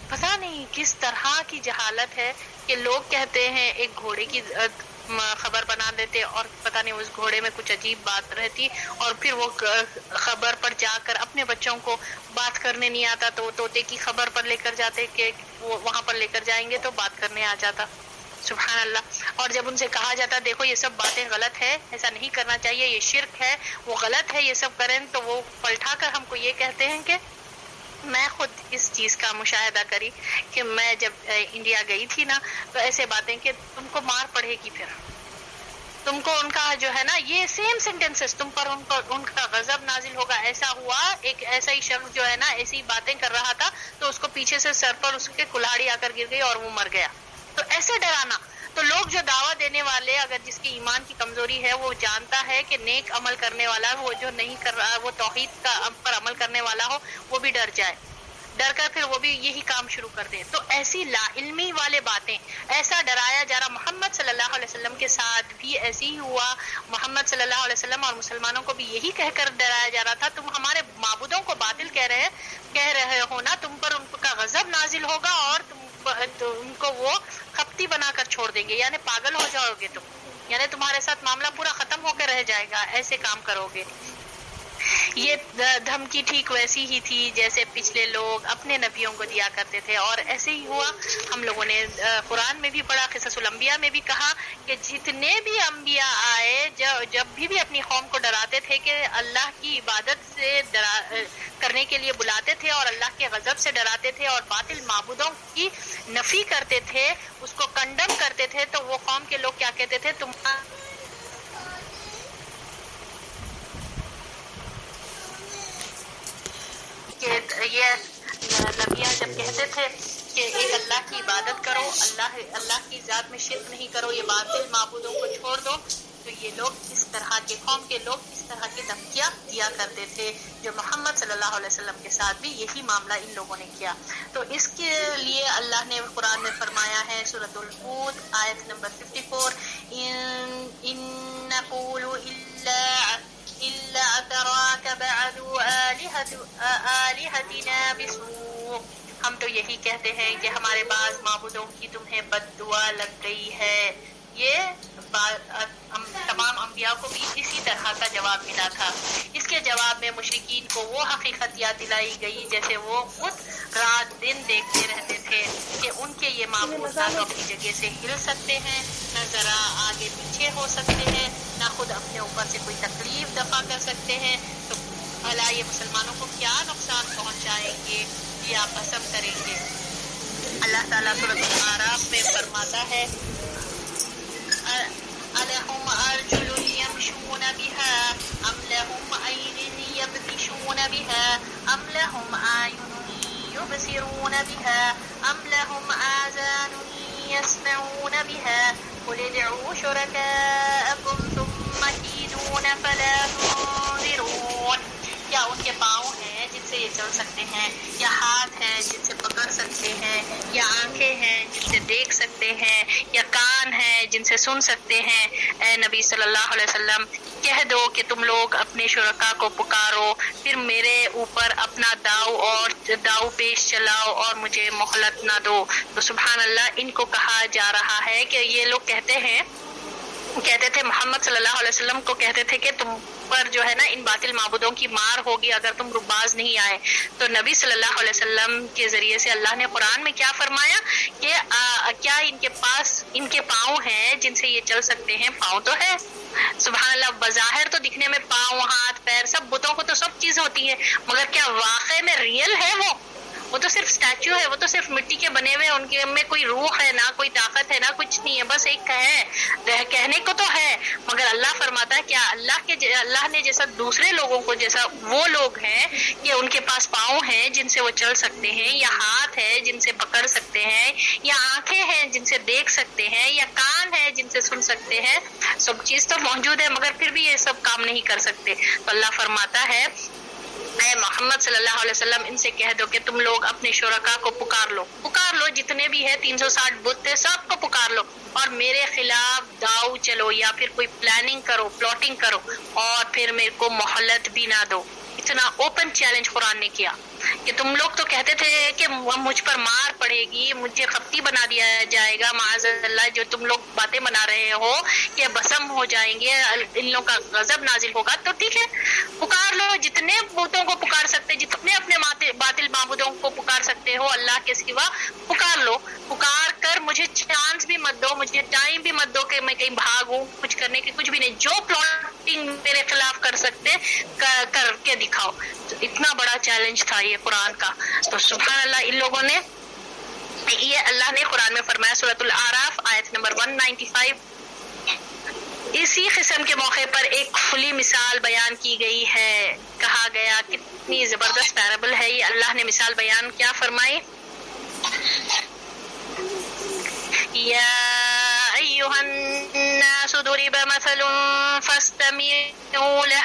Speaker 2: پتہ نہیں کس طرح کی جہالت ہے کہ لوگ کہتے ہیں ایک گھوڑے کی خبر بنا دیتے اور پتہ نہیں اس گھوڑے میں کچھ عجیب بات رہتی، اور پھر وہ خبر پر جا کر اپنے بچوں کو بات کرنے نہیں آتا تو طوطے کی خبر پر لے کر جاتے کہ وہ وہاں پر لے کر جائیں گے تو بات کرنے آ جاتا، سبحان اللہ۔ اور جب ان سے کہا جاتا دیکھو یہ سب باتیں غلط ہے، ایسا نہیں کرنا چاہیے، یہ شرک ہے، وہ غلط ہے، یہ سب کریں، تو وہ پلٹا کر ہم کو یہ کہتے ہیں کہ میں خود اس چیز کا مشاہدہ کری کہ میں جب انڈیا گئی تھی نا تو ایسے باتیں کہ تم کو مار پڑے گی، پھر تم کو ان کا جو ہے نا یہ سیم سینٹینسز تم پر ان کا غضب نازل ہوگا۔ ایسا ہوا، ایک ایسا ہی شخص جو ہے نا ایسی باتیں کر رہا تھا تو اس کو پیچھے سے سر پر اس کے کلاڑی آ کر گر گئی اور وہ مر گیا۔ تو ایسے ڈرانا، تو لوگ جو دعویٰ دینے والے اگر جس کی ایمان کی کمزوری ہے وہ جانتا ہے کہ نیک عمل کرنے والا، وہ جو نہیں کر رہا وہ توحید کا پر عمل کرنے والا ہو وہ بھی ڈر جائے، ڈر کر پھر وہ بھی یہی کام شروع کر دے۔ تو ایسی لا علمی والے باتیں، ایسا ڈرایا جا رہا، محمد صلی اللہ علیہ وسلم کے ساتھ بھی ایسے ہی ہوا، محمد صلی اللہ علیہ وسلم اور مسلمانوں کو بھی یہی کہہ کر ڈرایا جا رہا تھا تم ہمارے معبودوں کو باطل کہہ رہے ہو نا، تم پر ان کا غضب نازل ہوگا اور ان کو وہ خپتی بنا کر چھوڑ دیں گے، یعنی پاگل ہو جاؤ گے تم، یعنی تمہارے ساتھ معاملہ پورا ختم ہو کے رہ جائے گا، ایسے کام کرو گے۔ یہ دھمکی ٹھیک ویسی ہی تھی جیسے پچھلے لوگ اپنے نبیوں کو دیا کرتے تھے، اور ایسے ہی ہوا۔ ہم لوگوں نے قرآن میں بھی پڑھا، قصص الانبیاء میں بھی کہا کہ جتنے بھی انبیاء آئے جب بھی اپنی قوم کو ڈراتے تھے کہ اللہ کی عبادت سے کرنے کے لیے بلاتے تھے اور اللہ کے غضب سے ڈراتے تھے اور باطل معبودوں کی نفی کرتے تھے، اس کو کنڈم کرتے تھے، تو وہ قوم کے لوگ کیا کہتے تھے، یہ نبیاں جب کہتے تھے کہ ایک اللہ کی عبادت کرو، اللہ کی ذات میں شرک نہیں کرو، یہ باطل معبودوں کو چھوڑ دو، تو یہ لوگ اس طرح کے قوم کے لوگ اس طرح کی دھمکیاں دیا کرتے تھے، جو محمد صلی اللہ علیہ وسلم کے ساتھ بھی یہی معاملہ ان لوگوں نے کیا۔ تو اس کے لیے اللہ نے قرآن میں فرمایا ہے سورۃ الہود آیت نمبر 54، ان نقول الا اتراک بعد آلہتنا بسوء، ہم تو یہی کہتے ہیں کہ ہمارے بعض معبودوں کی تمہیں بد دعا لگ گئی ہے۔ یہ تمام انبیاء کو بھی اسی طرح کا جواب ملا تھا۔ اس کے جواب میں مشرکین کو وہ حقیقت یاد دلائی گئی جیسے وہ خود رات دن دیکھتے رہتے تھے کہ ان کے یہ معبود نہ تو اپنی جگہ سے ہل سکتے ہیں، نہ ذرا آگے پیچھے ہو سکتے ہیں، نہ خود اپنے اوپر سے کوئی تکلیف دفع کر سکتے ہیں، تو بھلا یہ مسلمانوں کو کیا نقصان پہنچائیں گے یا پسند کریں گے۔ اللہ تعالیٰ سورۃ الاعراف میں فرماتا ہے أَلَهُمْ أَرْجُلٌ يَمْشُونَ بِهَا أَمْ لَهُمْ أَيْدٍ يَبْطِشُونَ بِهَا أَمْ لَهُمْ أَعْيُنٌ يُبْصِرُونَ بِهَا أَمْ لَهُمْ آذَانٌ يَسْمَعُونَ بِهَا قُلِ ادْعُوا شُرَكَاءَكُمْ ثُمَّ كِيدُونِ فَلَا تُنظِرُونَ، کیا ان کے پاؤں ہیں جن سے یہ چل سکتے ہیں، یا ہاتھ ہیں جن سے پکڑ سکتے ہیں، یا آنکھیں ہیں جن سے دیکھ سکتے ہیں، یا کان ہیں جن سے سن سکتے ہیں؟ اے نبی صلی اللہ علیہ وسلم کہہ دو کہ تم لوگ اپنے شرکا کو پکارو، پھر میرے اوپر اپنا داؤ پیش چلاؤ اور مجھے مہلت نہ دو۔ تو سبحان اللہ، ان کو کہا جا رہا ہے کہ یہ لوگ کہتے تھے محمد صلی اللہ علیہ وسلم کو کہتے تھے کہ تم پر جو ہے نا ان باطل معبودوں کی مار ہوگی اگر تم باز نہیں آئے۔ تو نبی صلی اللہ علیہ وسلم کے ذریعے سے اللہ نے قرآن میں کیا فرمایا کہ کیا ان کے پاؤں ہیں جن سے یہ چل سکتے ہیں؟ پاؤں تو ہے، سبحان اللہ، بظاہر تو دکھنے میں پاؤں ہاتھ پیر سب بتوں کو تو سب چیز ہوتی ہے، مگر کیا واقع میں ریئل ہے؟ وہ تو صرف اسٹیچو ہے، وہ تو صرف مٹی کے بنے ہوئے، ان کے میں کوئی روح ہے، نہ کوئی طاقت ہے، نہ کچھ نہیں ہے، بس ایک ہے، کہنے کو تو ہے، مگر اللہ فرماتا ہے کیا اللہ نے جیسا دوسرے لوگوں کو جیسا وہ لوگ ہیں کہ ان کے پاس پاؤں ہیں جن سے وہ چل سکتے ہیں، یا ہاتھ ہے جن سے پکڑ سکتے ہیں، یا آنکھیں ہیں جن سے دیکھ سکتے ہیں، یا کان ہے جن سے سن سکتے ہیں، سب چیز تو موجود ہے مگر پھر بھی یہ سب کام نہیں کر سکتے۔ تو اللہ فرماتا ہے اے محمد صلی اللہ علیہ وسلم ان سے کہہ دو کہ تم لوگ اپنے شرکا کو پکار لو، جتنے بھی ہے 360 بت تھے سب کو پکار لو اور میرے خلاف داؤ چلو، یا پھر کوئی پلاٹنگ کرو اور پھر میرے کو مہلت بھی نہ دو۔ اتنا اوپن چیلنج قرآن نے کیا کہ تم لوگ تو کہتے تھے کہ مجھ پر مار پڑے گی، مجھے خپتی بنا دیا جائے گا، معاذ اللہ، جو تم لوگ باتیں بنا رہے ہو کہ بسم ہو جائیں گے، ان لوگوں کا غضب نازل ہوگا، تو ٹھیک ہے پکار لو، جتنے بتوں کو پکار سکتے، جتنے اپنے باطل معبودوں کو پکار سکتے ہو اللہ کے سوا پکار لو، پکار کر مجھے چانس بھی مت دو، مجھے ٹائم بھی مت دو کہ میں کہیں بھاگوں، کچھ کرنے کی کچھ بھی نہیں، جو پلاٹنگ میرے خلاف کر سکتے کر کے دکھاؤ۔ تو اتنا بڑا چیلنج تھا یہ قرآن کا۔ تو سبحان اللہ، ان لوگوں نے یہ اللہ نے قرآن میں فرمایا سورۃ الاعراف آیت نمبر 195، اسی قسم کے موقع پر ایک کھلی مثال بیان کی گئی ہے، کہا گیا کتنی زبردست پیرابل ہے یہ، اللہ نے مثال بیان کیا فرمائی، یا ایھا الناس ضرب مثل فاستمعوا له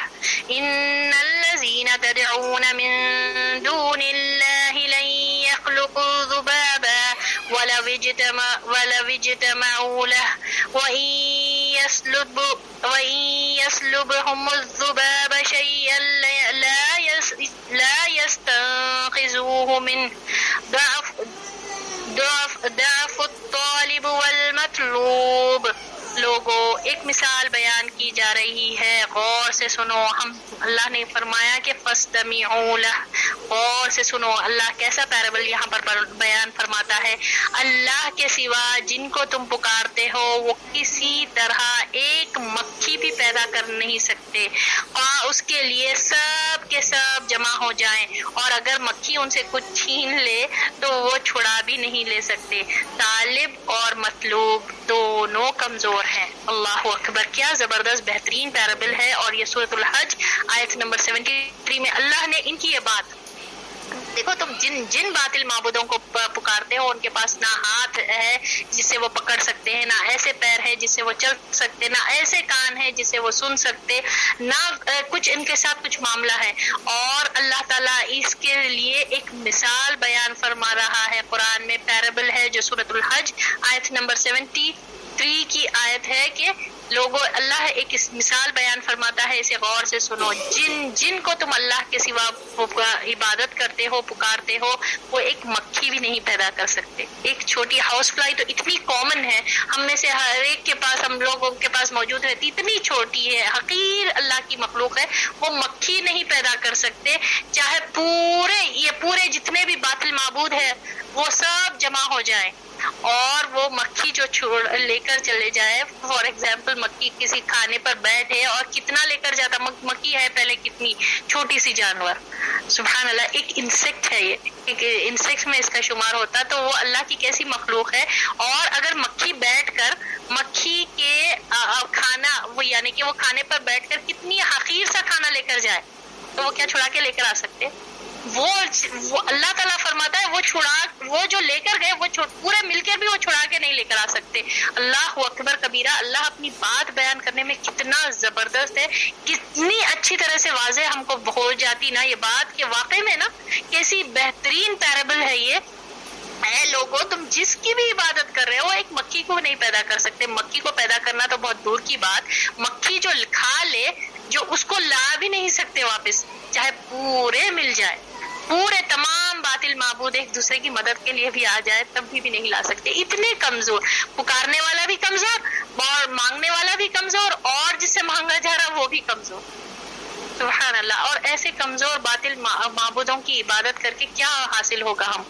Speaker 2: ان الذين تدعون من دون الله لن يخلقوا ذبابا ولو اجتمعوا له وإن يسلبهم الذباب شيئا لا يستنقذوه منه ضعف الطالب والمطلوب۔ لوگوں ایک مثال بیان کی جا رہی ہے، غور سے سنو۔ اللہ نے فرمایا کہ فاستمعوا لہ، غور سے سنو۔ اللہ کیسا پیرابل یہاں پر بیان فرماتا ہے، اللہ کے سوا جن کو تم پکارتے ہو وہ کسی طرح ایک مکھی بھی پیدا کر نہیں سکتے، اور اس کے لیے سب کے سب جمع ہو جائیں، اور اگر مکھی ان سے کچھ چھین لے تو وہ چھڑا بھی نہیں لے سکتے۔ طالب اور مطلوب دونوں کمزور ہیں۔ اللہ اکبر، کیا زبردست بہترین پیرابل ہے۔ اور یہ سورۃ الحج آیت نمبر 73 میں اللہ نے ان کی یہ بات، دیکھو تم جن باطل معبودوں کو پکارتے ہو ان کے پاس نہ ہاتھ ہے جس سے وہ پکڑ سکتے ہیں، نہ ایسے پیر ہے جس سے وہ چل سکتے، نہ ایسے کان ہے جس سے وہ سن سکتے، نہ کچھ ان کے ساتھ کچھ معاملہ ہے. اور اللہ تعالیٰ اس کے لیے ایک مثال بیان فرما رہا ہے قرآن میں. پیرابل ہے جو سورۃ الحج آیت نمبر 73 کی آیت ہے کہ لوگوں اللہ ایک مثال بیان فرماتا ہے، اسے غور سے سنو. جن کو تم اللہ کے سوا عبادت کرتے ہو پکارتے ہو وہ ایک مکھی بھی نہیں پیدا کر سکتے. ایک چھوٹی ہاؤس فلائی تو اتنی کامن ہے، ہم میں سے ہر ایک کے پاس، ہم لوگوں کے پاس موجود رہتی، اتنی چھوٹی ہے، حقیر اللہ کی مخلوق ہے، وہ مکھی نہیں پیدا کر سکتے. چاہے پورے جتنے بھی باطل معبود ہے وہ سب جمع ہو جائیں اور وہ مکھی جو لے کر چلے جائے. فار ایگزامپل مکھی کسی کھانے پر بیٹھے اور کتنا لے کر جاتا، مکھی ہے پہلے کتنی چھوٹی سی جانور، سبحان اللہ، ایک انسیکٹ ہے، یہ ایک انسیکٹ میں اس کا شمار ہوتا، تو وہ اللہ کی کیسی مخلوق ہے. اور اگر مکھی بیٹھ کر مکھی کے کھانا وہ یعنی کہ وہ کھانے پر بیٹھ کر کتنی حقیر سا کھانا لے کر جائے تو وہ کیا چھڑا کے لے کر آ سکتے؟ وہ اللہ تعالیٰ فرماتا ہے وہ جو لے کر گئے وہ پورے مل کر بھی وہ چھڑا کے نہیں لے کر آ سکتے. اللہ اکبر کبیرہ. اللہ اپنی بات بیان کرنے میں کتنا زبردست ہے، کتنی اچھی طرح سے واضح ہم کو ہو جاتی نا یہ بات کہ واقعی میں نا کیسی بہترین پیرابل ہے یہ. اے لوگوں، تم جس کی بھی عبادت کر رہے ہو ایک مکھی کو نہیں پیدا کر سکتے. مکھی کو پیدا کرنا تو بہت دور کی بات، مکھی جو کھا لے، جو اس کو لا بھی نہیں سکتے واپس، چاہے پورے مل جائے، پورے تمام باطل معبود ایک دوسرے کی مدد کے لیے بھی آ جائے تب بھی نہیں لا سکتے. اتنے کمزور، پکارنے والا بھی کمزور اور مانگنے والا بھی کمزور اور جس سے مانگا جا رہا وہ بھی کمزور، سبحان اللہ. اور ایسے کمزور باطل معبودوں کی عبادت کر کے کیا حاصل ہوگا ہم؟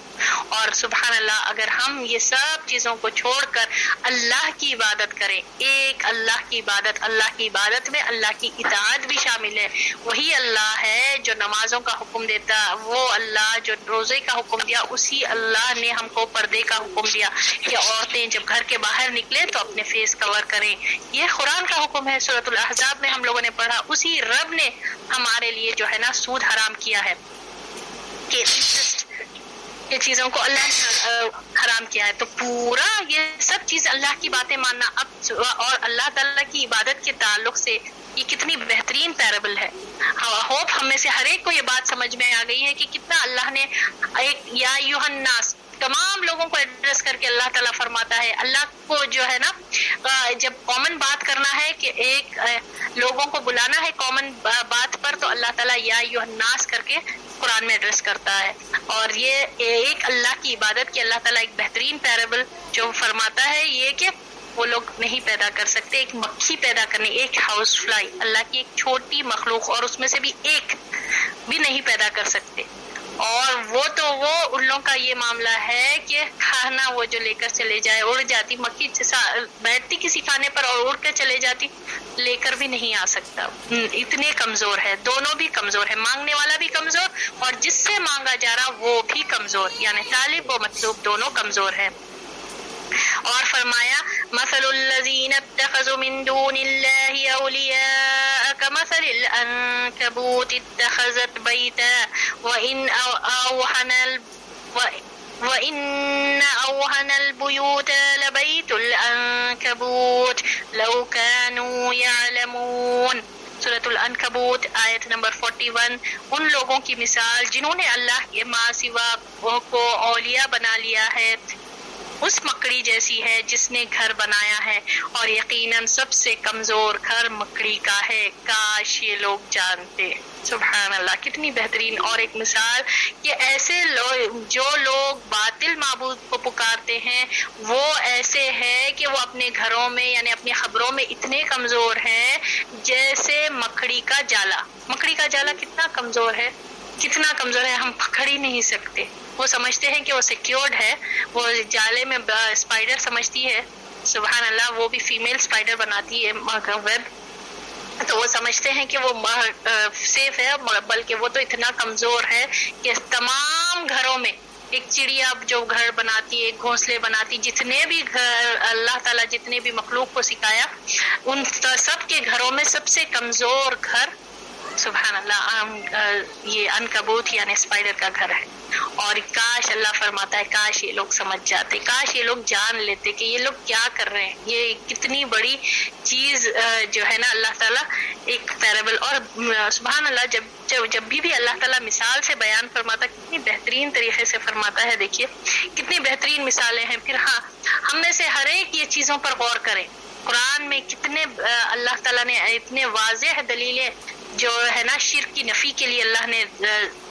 Speaker 2: اور سبحان اللہ اگر ہم یہ سب چیزوں کو چھوڑ کر اللہ کی عبادت کریں، ایک اللہ کی عبادت میں اللہ کی اطاعت بھی شامل ہے. وہی اللہ ہے جو نمازوں کا حکم دیتا، وہ اللہ جو روزے کا حکم دیا، اسی اللہ نے ہم کو پردے کا حکم دیا کہ عورتیں جب گھر کے باہر نکلیں تو اپنے فیس کور کریں. یہ قرآن کا حکم ہے، سورۃ الاحزاب میں ہم لوگوں نے پڑھا. اسی رب نے ہمارے لیے جو ہے نا سود حرام کیا ہے کہ یہ چیزوں کو اللہ نے حرام کیا ہے. تو پورا یہ سب چیز اللہ کی باتیں ماننا اب اور اللہ تعالیٰ کی عبادت کے تعلق سے یہ کتنی بہترین پیرابل ہے. ہوپ ہم میں سے ہر ایک کو یہ بات سمجھ میں آ گئی ہے کہ کتنا اللہ نے ایک یا ایھا الناس تمام لوگوں کو ایڈریس کر کے اللہ تعالیٰ فرماتا ہے. اللہ کو جو ہے نا جب کامن بات کرنا ہے کہ ایک لوگوں کو بلانا ہے کامن بات پر تو اللہ تعالیٰ یا ایھا الناس کر کے قرآن میں ایڈریس کرتا ہے. اور یہ ایک اللہ کی عبادت کی اللہ تعالیٰ ایک بہترین پیرابل جو فرماتا ہے یہ کہ وہ لوگ نہیں پیدا کر سکتے. ایک مکھی پیدا کرنے، ایک ہاؤس فلائی، اللہ کی ایک چھوٹی مخلوق اور اس میں سے بھی ایک بھی نہیں پیدا کر سکتے. اور وہ ان لوگوں کا یہ معاملہ ہے کہ کھانا وہ جو لے کر چلے جائے، اڑ جاتی مکھی بیٹھتی کسی کھانے پر اور اڑ کر چلے جاتی، لے کر بھی نہیں آ سکتا. اتنے کمزور ہے، دونوں بھی کمزور ہے، مانگنے والا بھی کمزور اور جس سے مانگا جا رہا وہ بھی کمزور، یعنی طالب و مطلوب دونوں کمزور ہے. اور فرمایا مثل الذین اتخذوا من دون اللہ اولیاء کمثل العنکبوت اتخذت بیتا وَإِنَّ أَوْهَنَ الْبُيُوتَ لَبَيْتُ الْعَنكَبُوتِ لَوْ كَانُوا يَعْلَمُونَ. سورۃ العنکبوت آیت نمبر 41. ان لوگوں کی مثال جنہوں نے اللہ کے ماں سوا کو اولیاء بنا لیا ہے اس مکڑی جیسی ہے جس نے گھر بنایا ہے، اور یقیناً سب سے کمزور گھر مکڑی کا ہے. کاش یہ لوگ جانتے. سبحان اللہ، کتنی بہترین اور ایک مثال کہ ایسے جو لوگ باطل معبود کو پکارتے ہیں وہ ایسے ہیں کہ وہ اپنے گھروں میں یعنی اپنی خبروں میں اتنے کمزور ہیں جیسے مکڑی کا جالا. مکڑی کا جالا کتنا کمزور ہے، کتنا کمزور ہے، ہم پکڑ ہی نہیں سکتے. وہ سمجھتے ہیں کہ وہ سیکیورڈ ہے، وہ جالے میں اسپائڈر سمجھتی ہے، سبحان اللہ، وہ بھی فیمیل اسپائڈر بناتی ہے ویب، تو وہ سمجھتے ہیں کہ وہ سیف ہے، بلکہ وہ تو اتنا کمزور ہے کہ تمام گھروں میں ایک چڑیا جو گھر بناتی ہے، گھونسلے بناتی، جتنے بھی گھر اللہ تعالیٰ جتنے بھی مخلوق کو سکھایا ان سب کے گھروں میں سب سے کمزور گھر سبحان اللہ یہ عنکبوت یعنی اسپائڈر کا گھر ہے. اور کاش اللہ فرماتا ہے کاش یہ لوگ سمجھ جاتے، کاش یہ لوگ جان لیتے کہ یہ لوگ کیا کر رہے ہیں، یہ کتنی بڑی چیز جو ہے نا اللہ تعالیٰ ایک پیرابل. اور سبحان اللہ جب بھی اللہ تعالیٰ مثال سے بیان فرماتا کتنی بہترین طریقے سے فرماتا ہے. دیکھیے کتنی بہترین مثالیں ہیں. پھر ہاں ہم میں سے ہر ایک یہ چیزوں پر غور کریں. قرآن میں کتنے اللہ تعالیٰ نے اتنے واضح دلیلیں جو ہے نا شرک کی نفی کے لیے اللہ نے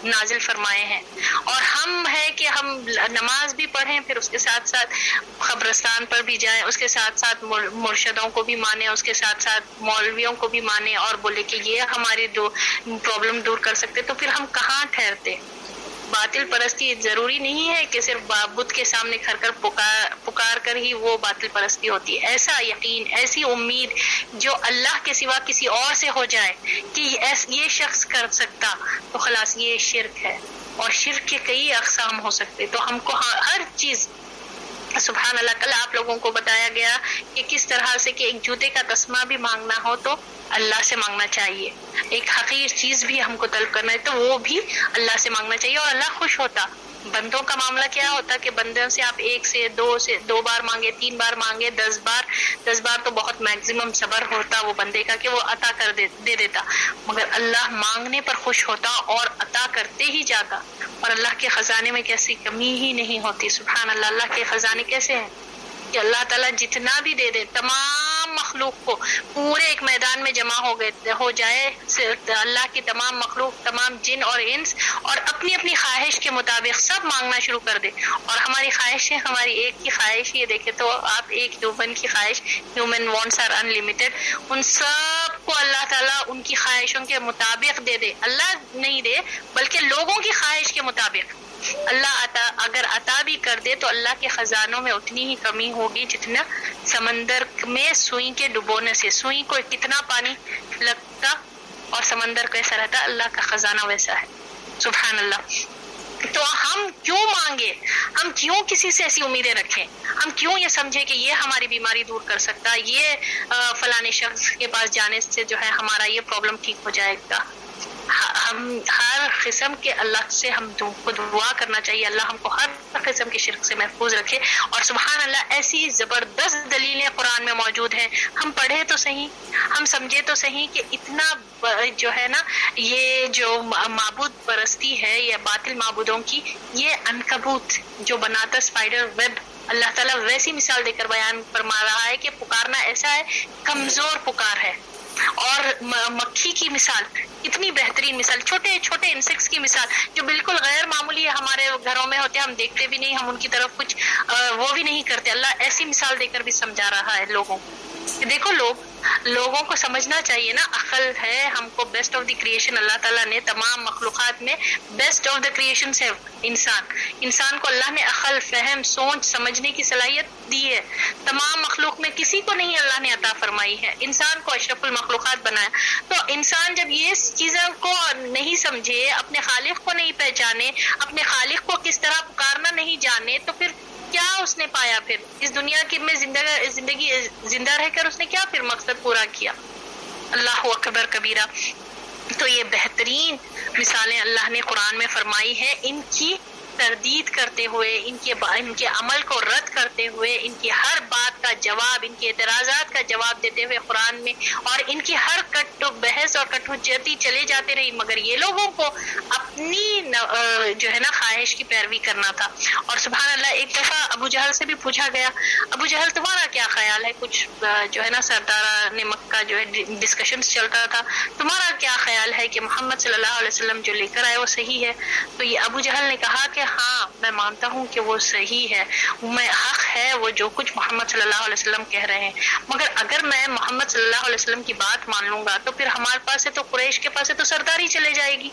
Speaker 2: نازل فرمائے ہیں. اور ہم ہے کہ ہم نماز بھی پڑھیں، پھر اس کے ساتھ ساتھ قبرستان پر بھی جائیں، اس کے ساتھ ساتھ مرشدوں کو بھی مانیں، اس کے ساتھ ساتھ مولویوں کو بھی مانیں اور بولے کہ یہ ہماری پرابلم دور کر سکتے. تو پھر ہم کہاں ٹھہرتے؟ باطل پرستی ضروری نہیں ہے کہ صرف بت کے سامنے کھڑ کر پکار کر ہی وہ باطل پرستی ہوتی ہے. ایسا یقین، ایسی امید جو اللہ کے سوا کسی اور سے ہو جائے کہ یہ شخص کر سکتا، تو خلاص یہ شرک ہے. اور شرک کے کئی اقسام ہو سکتے. تو ہم کو ہر چیز سبحان اللہ. کل آپ لوگوں کو بتایا گیا کہ کس طرح سے کہ ایک جوتے کا تسمہ بھی مانگنا ہو تو اللہ سے مانگنا چاہیے، ایک حقیر چیز بھی ہم کو طلب کرنا ہے تو وہ بھی اللہ سے مانگنا چاہیے. اور اللہ خوش ہوتا. بندوں کا معاملہ کیا ہوتا کہ بندوں سے آپ ایک سے دو بار مانگے، 3 بار مانگے، 10 بار تو بہت میکسیمم صبر ہوتا وہ بندے کا کہ وہ عطا کر دے دیتا. مگر اللہ مانگنے پر خوش ہوتا اور عطا کرتے ہی جاتا. اور اللہ کے خزانے میں کیسی کمی ہی نہیں ہوتی. سبحان اللہ. اللہ کے خزانے کیسے ہیں کہ اللہ تعالیٰ جتنا بھی دے دے، تمام مخلوق کو پورے ایک میدان میں جمع ہو جائے، اللہ کی تمام مخلوق، تمام جن اور انس، اور اپنی اپنی خواہش کے مطابق سب مانگنا شروع کر دے. اور ہماری خواہشیں، ہماری ایک کی خواہش یہ دیکھے تو آپ ایک ہیومن کی خواہش، ہیومن وانٹس آر انلمیٹڈ، ان سب کو اللہ تعالیٰ ان کی خواہشوں کے مطابق دے دے. اللہ نہیں دے بلکہ لوگوں کی خواہش کے مطابق اللہ اگر عطا بھی کر دے تو اللہ کے خزانوں میں اتنی ہی کمی ہوگی جتنا سمندر میں سوئی کے ڈبونے سے سوئی کو کتنا پانی لگتا اور سمندر کیسا رہتا، اللہ کا خزانہ ویسا ہے. سبحان اللہ. تو ہم کیوں مانگے؟ ہم کیوں کسی سے ایسی امیدیں رکھیں؟ ہم کیوں یہ سمجھے کہ یہ ہماری بیماری دور کر سکتا، یہ فلانے شخص کے پاس جانے سے جو ہے ہمارا یہ پرابلم ٹھیک ہو جائے گا؟ ہم ہر قسم کے اللہ سے ہم کو دعا کرنا چاہیے اللہ ہم کو ہر قسم کے شرک سے محفوظ رکھے. اور سبحان اللہ ایسی زبردست دلیلیں قرآن میں موجود ہیں. ہم پڑھے تو صحیح، ہم سمجھے تو صحیح کہ اتنا جو ہے نا یہ جو معبود پرستی ہے یا باطل معبودوں کی، یہ عنکبوت جو بناتا اسپائڈر ویب، اللہ تعالیٰ ویسی مثال دے کر بیان فرما رہا ہے کہ پکارنا ایسا ہے کمزور پکار ہے. اور مکھی کی مثال اتنی بہترین مثال، چھوٹے چھوٹے انسیکٹس کی مثال جو بالکل غیر معمولی ہمارے گھروں میں ہوتے ہیں، ہم دیکھتے بھی نہیں، ہم ان کی طرف کچھ وہ بھی نہیں کرتے. اللہ ایسی مثال دے کر بھی سمجھا رہا ہے لوگوں کو. دیکھو لوگوں کو سمجھنا چاہیے نا، عقل ہے ہم کو. بیسٹ آف دی کریشن اللہ تعالیٰ نے تمام مخلوقات میں بیسٹ آف دی کریشن ہے انسان کو اللہ نے عقل، فہم، سوچ سمجھنے کی صلاحیت دی ہے. تمام مخلوق میں کسی کو نہیں اللہ نے عطا فرمائی ہے. انسان کو اشرف المخلوقات بنایا. تو انسان جب یہ چیزوں کو نہیں سمجھے، اپنے خالق کو نہیں پہچانے، اپنے خالق کو کس طرح پکارنا نہیں جانے، تو پھر کیا اس نے پایا؟ پھر اس دنیا کی میں زندگی زندہ رہ کر اس نے کیا پھر مقصد پورا کیا؟ اللہ اکبر کبیرہ. تو یہ بہترین مثالیں اللہ نے قرآن میں فرمائی ہے، ان کی تردید کرتے ہوئے، ان کے عمل کو رد کرتے ہوئے، ان کی ہر بات کا جواب، ان کے اعتراضات کا جواب دیتے ہوئے قرآن میں، اور ان کی ہر کٹ بحث اور کٹ حجتی چلے جاتے رہی. مگر یہ لوگوں کو اپنی جو ہے نا خواہش کی پیروی کرنا تھا. اور سبحان اللہ ایک دفعہ ابو جہل سے بھی پوچھا گیا، ابو جہل تمہارا کیا خیال ہے؟ کچھ جو ہے نا سرداران مکہ جو ہے ڈسکشن چلتا تھا، تمہارا کیا خیال ہے کہ محمد صلی اللہ علیہ وسلم جو لے کر آئے وہ صحیح ہے؟ تو یہ ابو جہل نے کہا کہ ہاں میں مانتا ہوں کہ وہ صحیح ہے، میں حق ہے وہ جو کچھ محمد صلی اللہ علیہ وسلم کہہ رہے ہیں. مگر اگر میں محمد صلی اللہ علیہ وسلم کی بات مان لوں گا تو پھر ہمارے پاس سے تو قریش کے پاس سے تو سرداری چلے جائے گی،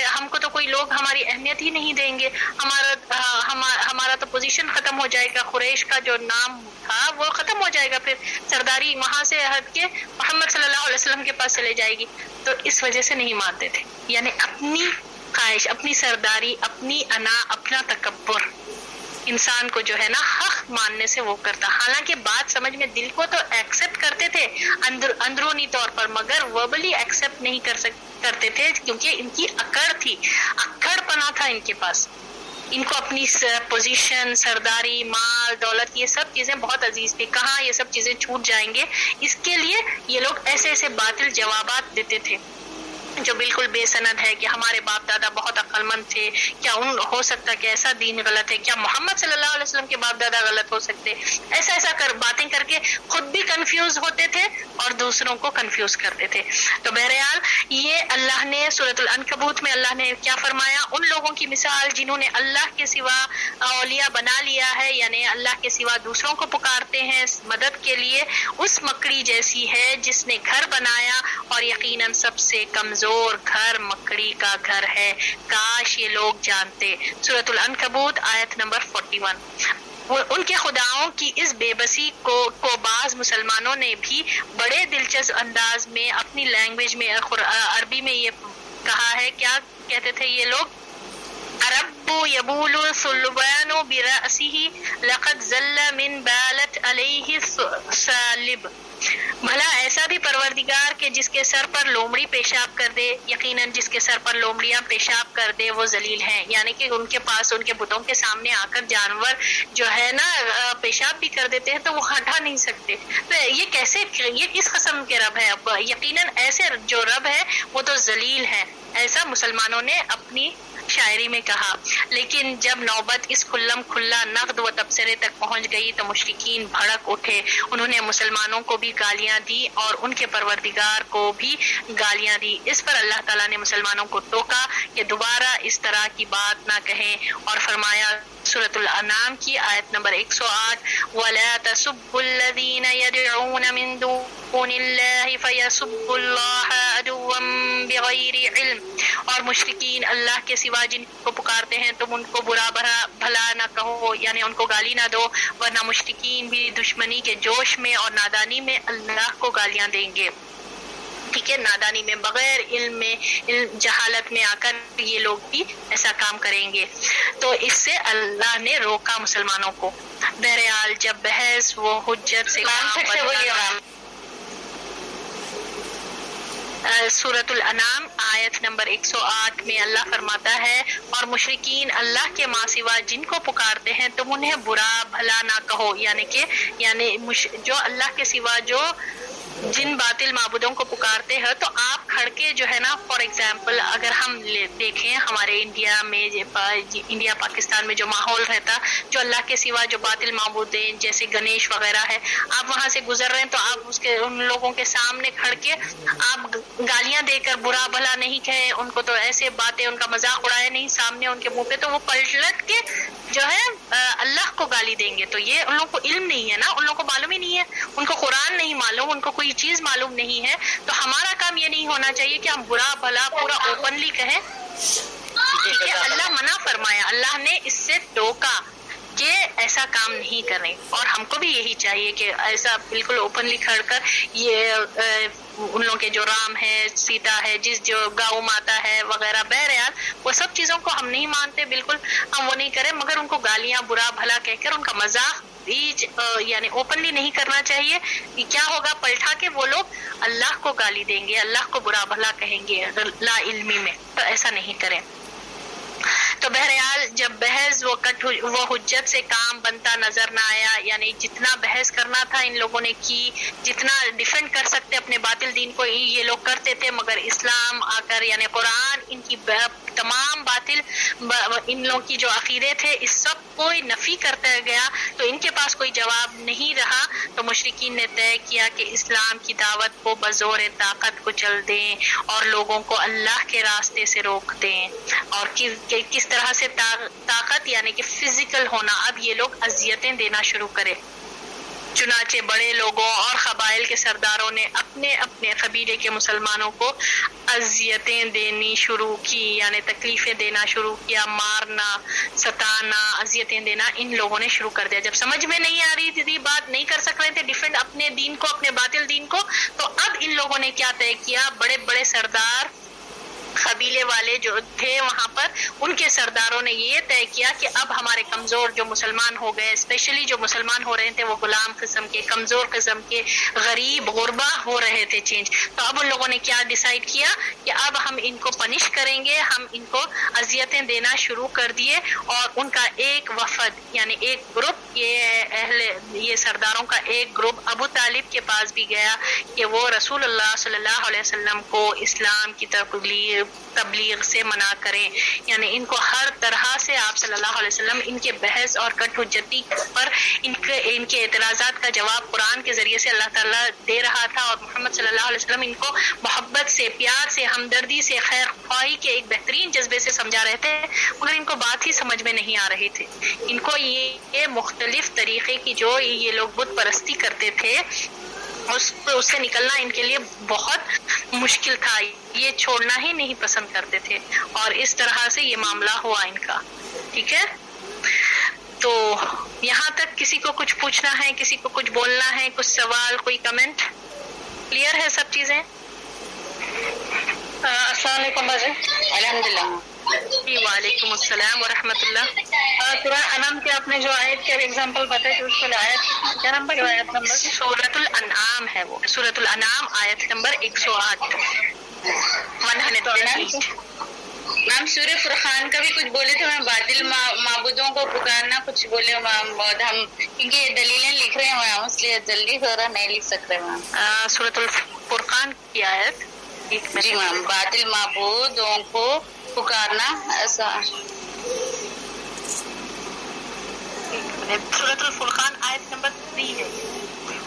Speaker 2: ہم کو تو کوئی لوگ ہماری اہمیت ہی نہیں دیں گے، ہمارا تو پوزیشن ختم ہو جائے گا، قریش کا جو نام تھا وہ ختم ہو جائے گا، پھر سرداری وہاں سے ہٹ کے محمد صلی اللہ علیہ وسلم کے پاس چلے جائے گی. تو اس وجہ سے نہیں مانتے تھے. یعنی اپنی خواہش، اپنی سرداری، اپنی انا، اپنا تکبر انسان کو جو ہے نا حق ماننے سے وہ کرتا. حالانکہ بات سمجھ میں دل کو تو ایکسپٹ کرتے تھے اندرونی طور پر، مگر وربلی ایکسپٹ نہیں کر سکتے کرتے تھے کیونکہ ان کی اکڑ تھی، اکڑ پنا تھا ان کے پاس. ان کو اپنی پوزیشن، سرداری، مال، دولت، یہ سب چیزیں بہت عزیز تھی. کہاں یہ سب چیزیں چھوٹ جائیں گے، اس کے لیے یہ لوگ ایسے ایسے باطل جوابات دیتے تھے جو بالکل بے سند ہے کہ ہمارے باپ دادا بہت عقل مند تھے، کیا ہو سکتا کہ ایسا دین غلط ہے، کیا محمد صلی اللہ علیہ وسلم کے باپ دادا غلط ہو سکتے، ایسا باتیں کر کے خود بھی کنفیوز ہوتے تھے اور دوسروں کو کنفیوز کرتے تھے. تو بہرحال یہ اللہ نے سورۃ العنکبوت میں اللہ نے کیا فرمایا، ان لوگوں کی مثال جنہوں نے اللہ کے سوا اولیاء بنا لیا ہے، یعنی اللہ کے سوا دوسروں کو پکارتے ہیں مدد کے لیے، اس مکڑی جیسی ہے جس نے گھر بنایا اور یقیناً سب سے کمزور گھر مکڑی کا گھر ہے. کاش یہ لوگ جانتے. سورۃ العنکبوت آیت نمبر 41. ان کے خداؤں کی اس بے بسی کو بعض مسلمانوں نے بھی بڑے دلچسپ انداز میں اپنی لینگویج میں عربی میں یہ کہا ہے. کیا کہتے تھے یہ لوگ؟ رب یبول صلبان برأسہ لقد ذل من بالت علیہ صالب. بھلا ایسا بھی پروردگار کہ جس کے سر پر لومڑی پیشاب کر دے، یقیناً جس کے سر پر لومڑیاں پیشاب کر دے وہ ذلیل ہیں. یعنی کہ ان کے پاس ان کے بتوں کے سامنے آ کر جانور جو ہے نا پیشاب بھی کر دیتے ہیں تو وہ ہٹا نہیں سکتے. تو یہ کیسے، یہ کس قسم کے رب ہے؟ یقیناً ایسے جو رب ہے وہ تو ذلیل ہے. ایسا مسلمانوں نے اپنی شاعری میں کہا. لیکن جب نوبت اس کھلم کھلا نقد و تبصرے تک پہنچ گئی تو مشرکین بھڑک اٹھے. انہوں نے مسلمانوں کو بھی گالیاں دی اور ان کے پروردگار کو بھی گالیاں دی. اس پر اللہ تعالیٰ نے مسلمانوں کو ٹوکا کہ دوبارہ اس طرح کی بات نہ کہیں اور فرمایا سورۃ الانعام کی آیت نمبر 108 وَلَا تَسُبُّوا الَّذِينَ يَدْعُونَ مِن دُونِ اللَّهِ فَيَسُبُّوا اللَّهَ عَدُوًّا بِغَيْرِ عِلْمٍ. اور مشرکین اللہ کے سوا جن کو پکارتے ہیں تم ان کو برا بھلا نہ کہو، یعنی ان کو گالی نہ دو، ورنہ مشرکین بھی دشمنی کے جوش میں اور نادانی میں اللہ کو گالیاں دیں گے. ٹھیک ہے، نادانی میں، بغیر علم میں، جہالت میں آ کر یہ لوگ بھی ایسا کام کریں گے. تو اس سے اللہ نے روکا مسلمانوں کو. بہرحال جب بحث وہ حجت سے سورۃ الانعام آیت نمبر 108 میں اللہ فرماتا ہے اور مشرکین اللہ کے ماں سوا جن کو پکارتے ہیں تم انہیں برا بھلا نہ کہو. یعنی جو اللہ کے سوا جو جن باطل معبودوں کو پکارتے ہیں تو آپ کھڑ کے جو ہے نا، فار ایگزامپل اگر ہم دیکھیں ہمارے انڈیا میں، انڈیا پاکستان میں جو ماحول رہتا، جو اللہ کے سوا جو باطل معبود ہیں جیسے گنیش وغیرہ ہے، آپ وہاں سے گزر رہے ہیں تو آپ ان لوگوں کے سامنے کھڑ کے آپ گالیاں دے کر برا بھلا نہیں کہے، ان کو تو ایسے باتیں، ان کا مذاق اڑائے نہیں سامنے ان کے منہ پہ، تو وہ پلٹ کے جو ہے اللہ کو گالی دیں گے. تو یہ ان لوگوں کو علم نہیں ہے نا، ان لوگوں کو معلوم ہی نہیں ہے، ان کو قرآن نہیں معلوم، ان کو کوئی چیز معلوم نہیں ہے. تو ہمارا کام یہ نہیں ہونا چاہیے کہ ہم برا بھلا پورا اوپنلی کہیں. ٹھیک ہے، اللہ منع فرمایا، اللہ نے اس سے ٹوکا کہ ایسا کام نہیں کریں. اور ہم کو بھی یہی چاہیے کہ ایسا بالکل اوپنلی کھڑ کر یہ ان لوگوں کے جو رام ہے، سیتا ہے، جو گاؤں ماتا ہے وغیرہ، بہرحال وہ سب چیزوں کو ہم نہیں مانتے، بالکل ہم وہ نہیں کریں، مگر ان کو گالیاں برا بھلا کہہ کر ان کا مذاق یعنی اوپنلی نہیں کرنا چاہیے. کیا ہوگا؟ پلٹا کے وہ لوگ اللہ کو گالی دیں گے، اللہ کو برا بھلا کہیں گے لا علمی میں. تو ایسا نہیں کریں. تو بہرحال جب بحث وہ حجت سے کام بنتا نظر نہ آیا، یعنی جتنا بحث کرنا تھا ان لوگوں نے کی، جتنا ڈیفینڈ کر سکتے اپنے باطل دین کو یہ لوگ کرتے تھے، مگر اسلام آ کر یعنی قرآن ان کی تمام باطل ان لوگوں کی جو عقیدے تھے اس سب کو نفی کرتا گیا، تو ان کے پاس کوئی جواب نہیں رہا. تو مشرکین نے طے کیا کہ اسلام کی دعوت کو بزور طاقت کچل دیں اور لوگوں کو اللہ کے راستے سے روک دیں. اور کس طرح سے طاقت یعنی کہ فزیکل ہونا. اب یہ لوگ اذیتیں دینا شروع کرے. چنانچہ بڑے لوگوں اور قبائل کے سرداروں نے اپنے اپنے قبیلے کے مسلمانوں کو اذیتیں دینی شروع کی، یعنی تکلیفیں دینا شروع کیا، مارنا، ستانا، اذیتیں دینا ان لوگوں نے شروع کر دیا. جب سمجھ میں نہیں آ رہی تھی بات، نہیں کر سک رہے تھے ڈیفینڈ اپنے دین کو، اپنے باطل دین کو، تو اب ان لوگوں نے کیا طے کیا، بڑے بڑے سردار قبیلے والے جو تھے وہاں پر ان کے سرداروں نے یہ طے کیا کہ اب ہمارے کمزور جو مسلمان ہو گئے، اسپیشلی جو مسلمان ہو رہے تھے وہ غلام قسم کے، کمزور قسم کے، غریب غربا ہو رہے تھے چینج، تو اب ان لوگوں نے کیا ڈیسائیڈ کیا کہ اب ہم ان کو پنش کریں گے، ہم ان کو اذیتیں دینا شروع کر دیے، اور ان کا ایک وفد یعنی ایک گروپ یہ سرداروں کا ایک گروپ ابو طالب کے پاس بھی گیا کہ وہ رسول اللہ صلی اللہ علیہ وسلم کو اسلام کی تبلیغ سے منع کریں، یعنی ان کو ہر طرح سے آپ صلی اللہ علیہ وسلم ان کے بحث اور کٹ حجتی پر ان کے اعتراضات کا جواب قرآن کے ذریعے سے اللہ تعالیٰ دے رہا تھا، اور محمد صلی اللہ علیہ وسلم ان کو محبت سے، پیار سے، ہمدردی سے، خیر خواہی کے ایک بہترین جذبے سے سمجھا رہے تھے، مگر ان کو بات ہی سمجھ میں نہیں آ رہی تھی۔ ان کو یہ مختلف طریقے کی جو یہ لوگ بت پرستی کرتے تھے اس سے نکلنا ان کے لیے بہت مشکل تھا، یہ چھوڑنا ہی نہیں پسند کرتے تھے، اور اس طرح سے یہ معاملہ ہوا ان کا۔ ٹھیک ہے، تو یہاں تک کسی کو کچھ پوچھنا ہے، کسی کو کچھ بولنا ہے، کچھ سوال، کوئی کمنٹ؟ کلیئر ہے سب چیزیں؟
Speaker 3: السلام علیکم باجی۔ الحمدللہ۔
Speaker 2: جی وعلیکم السلام ورحمۃ اللہ۔
Speaker 3: سورہ انعام کے آپ نے جو آیت کے ایگزامپل بتائے تھے اس کے آیت کیا نمبر ہے؟ آیت نمبر
Speaker 2: سورۃ الانعام ہے، وہ سورۃ الانعام آیت نمبر 108 108۔
Speaker 3: میم سورہ فرقان کا بھی کچھ بولے تھے، میں باطل معبودوں کو پکارنا کچھ بولے ہم، کیونکہ یہ دلیلیں لکھ رہے ہیں میم، اس لیے جلدی تھوڑا نہیں لکھ سکتے میم۔
Speaker 2: سورۃ الفرقان کی آیت
Speaker 3: جی میم، باطل معبودوں کو پکارنا ایسا۔
Speaker 2: سورۃ الفرقان آیت نمبر 3 ہے۔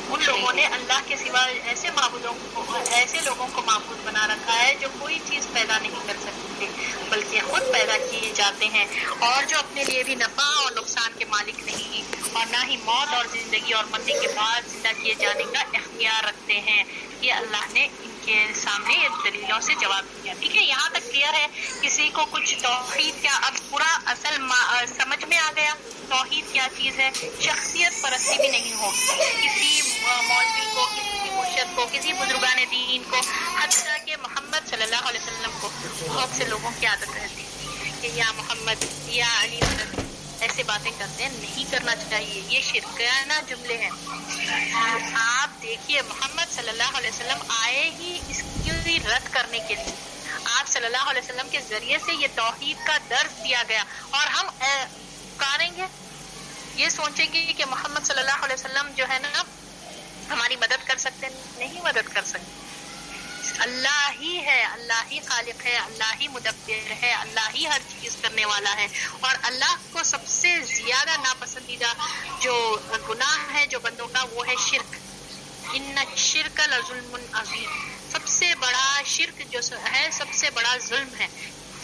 Speaker 2: ان لوگوں نے اللہ کے سوا ایسے معبودوں کو، ایسے لوگوں کو معبود بنا رکھا ہے جو کوئی چیز پیدا نہیں کر سکتے بلکہ خود پیدا کیے جاتے ہیں، اور جو اپنے لیے بھی نفع اور نقصان کے مالک نہیں، اور نہ ہی موت اور زندگی اور مرنے کے بعد زندہ کیے جانے کا اختیار رکھتے ہیں۔ یہ اللہ نے ان کے سامنے دلیلوں سے جواب دیا۔ ٹھیک ہے، یہاں تک کلیئر ہے؟ کسی کو کچھ توحید کیا اب پورا اصل سمجھ میں آ گیا؟ توحید کیا چیز ہے؟ شخصیت پرستی بھی نہیں ہوگی کسی مولوی کو، کسی مرشد کو، کسی بزرگان دین کو، حتیٰ کہ محمد صلی اللہ علیہ وسلم کو بہت سے لوگوں کی عادت رہتی ہے کہ یا محمد یا علی مدد ایسے باتیں کرتے ہیں، نہیں کرنا چاہیے، یہ شرکانہ جملے ہیں۔ آپ دیکھیے محمد صلی اللہ علیہ وسلم آئے ہی اس کی رد کرنے کے لیے، آپ صلی اللہ علیہ وسلم کے ذریعے سے یہ توحید کا درس دیا گیا، اور ہم پکاریں گے، یہ سوچیں گے کہ محمد صلی اللہ علیہ وسلم جو ہے نا ہماری مدد کر سکتے، نہیں مدد کر سکتے۔ اللہ ہی ہے، اللہ ہی خالق ہے، اللہ ہی مدبر ہے، اللہ ہی ہر چیز کرنے والا ہے، اور اللہ کو سب سے زیادہ ناپسندیدہ جو گناہ ہے جو بندوں کا وہ ہے شرک۔ ان الشرک لظلم عظیم، سب سے بڑا شرک جو ہے سب سے بڑا ظلم ہے۔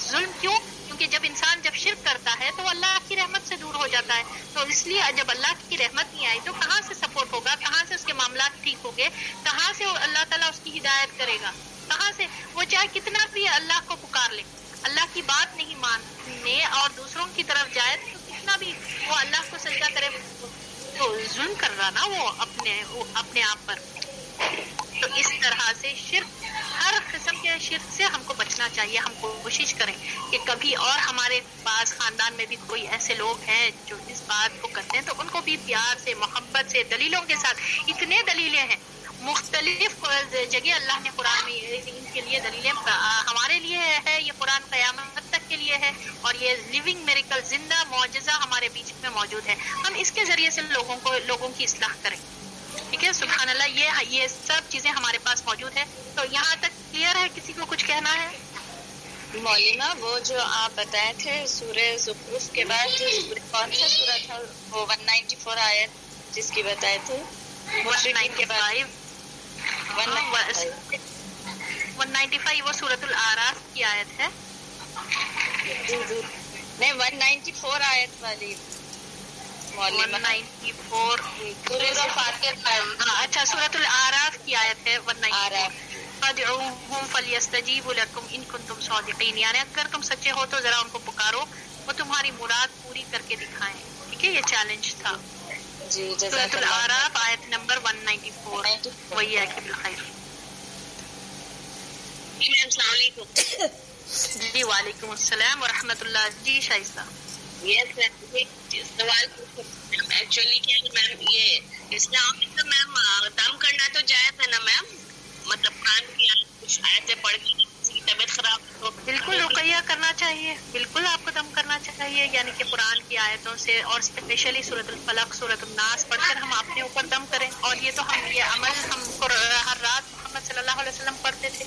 Speaker 2: ظلم کیوں؟ کیونکہ جب انسان شرک کرتا ہے تو اللہ کی رحمت سے دور ہو جاتا ہے، تو اس لیے جب اللہ کی رحمت نہیں آئی تو کہاں سے سپورٹ ہوگا، کہاں سے اس کے معاملات ٹھیک ہوں گے، کہاں سے اللہ تعالیٰ اس کی ہدایت کرے گا، کہاں سے؟ وہ چاہے کتنا بھی اللہ کو پکار لے، اللہ کی بات نہیں ماننے اور دوسروں کی طرف جائے تو کتنا بھی وہ اللہ کو سجدہ کرے تو ظلم کر رہا نا وہ اپنے آپ پر۔ تو اس طرح سے شرک، ہر قسم کے شرک سے ہم کو بچنا چاہیے۔ ہم کوشش کریں کہ کبھی اور ہمارے پاس خاندان میں بھی کوئی ایسے لوگ ہیں جو اس بات کو کرتے ہیں تو ان کو بھی پیار سے، محبت سے، دلیلوں کے ساتھ، اتنے دلیلیں ہیں مختلف جگہ اللہ نے قرآن میں ان کے لیے دلیلیں ہمارے لیے ہے، یہ قرآن قیامت تک کے لیے ہے، اور یہ لیونگ میریکل، زندہ معجزہ ہمارے بیچ میں موجود ہے۔ ہم اس کے ذریعے سے لوگوں کی اصلاح کریں۔ ٹھیک ہے، سبحان اللہ، یہ سب چیزیں ہمارے پاس موجود ہے۔ تو یہاں تک کلیئر ہے؟ کسی کو کچھ کہنا ہے؟
Speaker 3: مولینا وہ جو آپ بتائے تھے سورہ زخرف کے بعد کون سا سورہ تھا وہ 194 آیت جس کی بتائے تھے؟
Speaker 2: 195 وہ سورۃ الاعراف کی آیت ہے۔
Speaker 3: نہیں 194 آیت والی
Speaker 2: 194 اچھا سورۃ الاعراف کی آیت ہے 194۔ فادعوهم فلیستجیبوا لکم ان کنتم صادقین، یعنی اگر تم سچے ہو تو ذرا ان کو پکارو، وہ تمہاری مراد پوری کر کے دکھائیں۔ ٹھیک ہے، یہ چیلنج تھا۔
Speaker 3: جی
Speaker 2: سورۃ الاعراف آیت نمبر 194۔ وہی ہے کہ بالخیر۔
Speaker 1: السلام علیکم۔
Speaker 2: جی وعلیکم السلام ورحمۃ اللہ. جی شائستہ.
Speaker 1: یس میم، سوال ایکچولی کیا ہے میم، یہ اسلام میں تو میم دم کرنا تو جائز ہے نا میم؟ مطلب قرآن کی کچھ آیتیں پڑھ کے کسی کی طبیعت خراب ہو تو
Speaker 2: بالکل رقیہ کرنا چاہیے، بالکل آپ کو دم کرنا چاہیے، یعنی کہ قرآن کی آیتوں سے اور اسپیشلی سورۃ الفلق، سورۃ الناس پڑھ کر ہم اپنے اوپر دم کریں. اور یہ تو ہم یہ عمل ہم کو ہر رات محمد صلی اللہ علیہ وسلم پڑھتے تھے.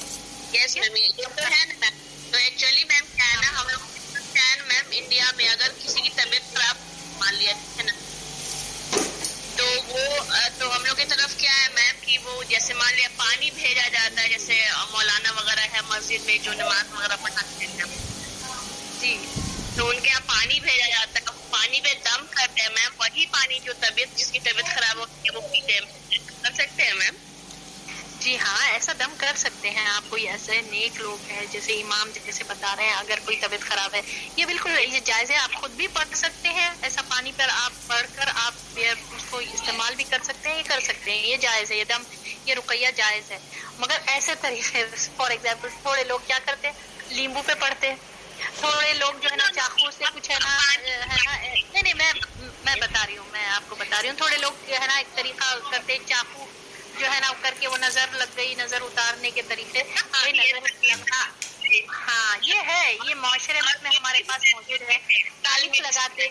Speaker 1: یس میم، یہ تو ہے نا میم. تو ایکچولی میم کیا ہے نا، ہم لوگ میم انڈیا میں اگر کسی کی طبیعت خراب مان لیا ہے نا، تو وہ تو ہم لوگ کی طرف کیا ہے میم کہ وہ جیسے مان لیا پانی بھیجا جاتا ہے، جیسے مولانا وغیرہ ہے مسجد میں جو نماز وغیرہ پڑھاتے ہیں
Speaker 2: جی
Speaker 1: تو ان کے یہاں پانی بھیجا جاتا ہے، پانی پہ دم کرتے ہیں میم. وہی پانی جو جس کی طبیعت خراب ہوتی ہے وہ پیتے ہیں. کر سکتے ہیں میم؟
Speaker 2: جی ہاں، ایسا دم کر سکتے ہیں آپ. کوئی ایسے نیک لوگ ہیں جیسے امام جیسے بتا رہے ہیں، اگر کوئی طبیعت خراب ہے یہ بالکل یہ جائز ہے. آپ خود بھی پڑھ سکتے ہیں ایسا پانی پر، آپ پڑھ کر آپ اس کو استعمال بھی کر سکتے ہیں، یہ کر سکتے ہیں، یہ جائز ہے. یہ دم یہ رقیہ جائز ہے، مگر ایسے طریقے فار ایگزامپل تھوڑے لوگ کیا کرتے ہیں لیمبو پہ پڑھتے ہیں، تھوڑے لوگ جو ہے نا چاقو سے کچھ ہے نا نہیں میں بتا رہی ہوں، میں آپ کو بتا رہی ہوں. تھوڑے لوگ جو ہے نا ایک طریقہ کرتے ہیں، چاقو جو ہے نا کر کے وہ نظر لگ گئی، نظر اتارنے کے طریقے. ہاں یہ ہے، یہ معاشرے میں ہمارے پاس موجود ہے. کالک لگاتے،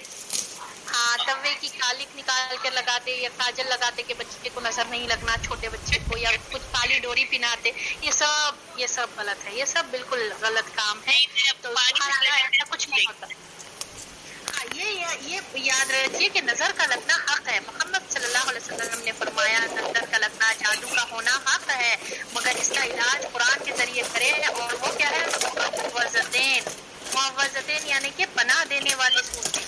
Speaker 2: ہاں توے کی کالک نکال کر لگاتے یا کاجل لگاتے کہ بچے کو نظر نہیں لگنا، چھوٹے بچے کو، یا کچھ کالی ڈوری پہناتے. یہ سب غلط ہے، یہ سب بالکل غلط کام ہے. تو ایسا کچھ نہیں ہوتا. یہ یاد رکھیے کہ نظر کا لگنا حق ہے. محمد صلی اللہ علیہ وسلم نے فرمایا نظر کا لگنا، جادو کا ہونا حق ہے، مگر اس کا علاج قرآن کے ذریعے کرے. اور وہ کیا ہے؟ معوذتین یعنی کہ پناہ دینے والی صورتیں،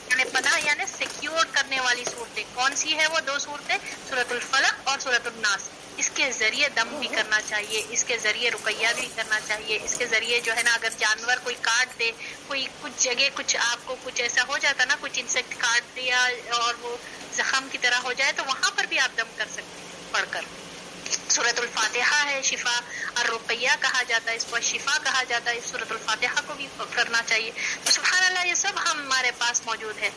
Speaker 2: یعنی پناہ یعنی سیکیور کرنے والی صورتیں. کون سی ہے وہ دو صورتیں؟ سورۃ الفلق اور سورۃ الناس. اس کے ذریعے دم بھی کرنا چاہیے، اس کے ذریعے رقیہ بھی کرنا چاہیے. اس کے ذریعے جو ہے نا اگر جانور کوئی کاٹ دے، کوئی کچھ جگہ کچھ آپ کو کچھ ایسا ہو جاتا نا، کچھ انسیکٹ کاٹ دیا اور وہ زخم کی طرح ہو جائے، تو وہاں پر بھی آپ دم کر سکتے ہیں پڑھ کر. سورۃ الفاتحہ ہے شفا، اور رقیہ کہا جاتا ہے اس کو، شفا کہا جاتا ہے. سورۃ الفاتحہ کو بھی کرنا چاہیے. تو سبحان اللہ یہ سب ہمارے پاس موجود ہے.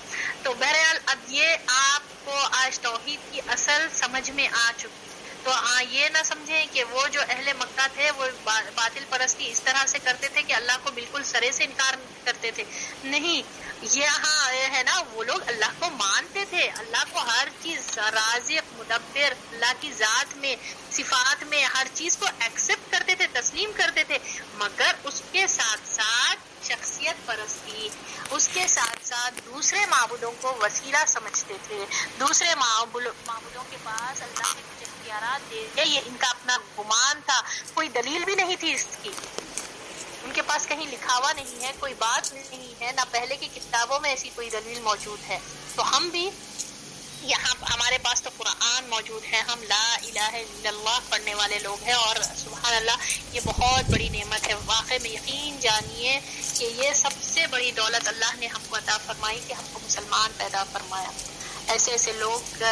Speaker 2: تو بہرحال اب یہ آپ کو آج توحید کی اصل سمجھ میں آ چکی. تو یہ نہ سمجھیں کہ وہ جو اہل مکہ تھے وہ باطل پرستی اس طرح سے کرتے تھے کہ اللہ کو بالکل سرے سے انکار کرتے تھے. نہیں، یہاں ہے نا وہ لوگ اللہ کو مانتے تھے، اللہ کو ہر چیز رازق مدبر، اللہ کی ذات میں صفات میں ہر چیز کو ایکسپٹ کرتے تھے، تسلیم کرتے تھے. مگر اس کے ساتھ ساتھ شخصیت پرستی، اس کے ساتھ ساتھ دوسرے معبودوں کو وسیلہ سمجھتے تھے. دوسرے معبودوں کے پاس اللہ کے کچھ اختیارات دے، یہ ان کا اپنا گمان تھا. کوئی دلیل بھی نہیں تھی اس کی، ان کے پاس کہیں لکھا ہوا نہیں ہے، کوئی بات نہیں ہے، نہ پہلے کی کتابوں میں ایسی کوئی دلیل موجود ہے. تو ہم بھی یہاں ہمارے پاس تو قرآن موجود ہے، ہم لا الہ الا اللہ پڑھنے والے لوگ ہیں. اور سبحان اللہ یہ بہت بڑی نعمت ہے. واقعی میں یقین جانیے کہ یہ سب سے بڑی دولت اللہ نے ہم کو عطا فرمائی کہ ہم کو مسلمان پیدا فرمایا. ایسے ایسے لوگ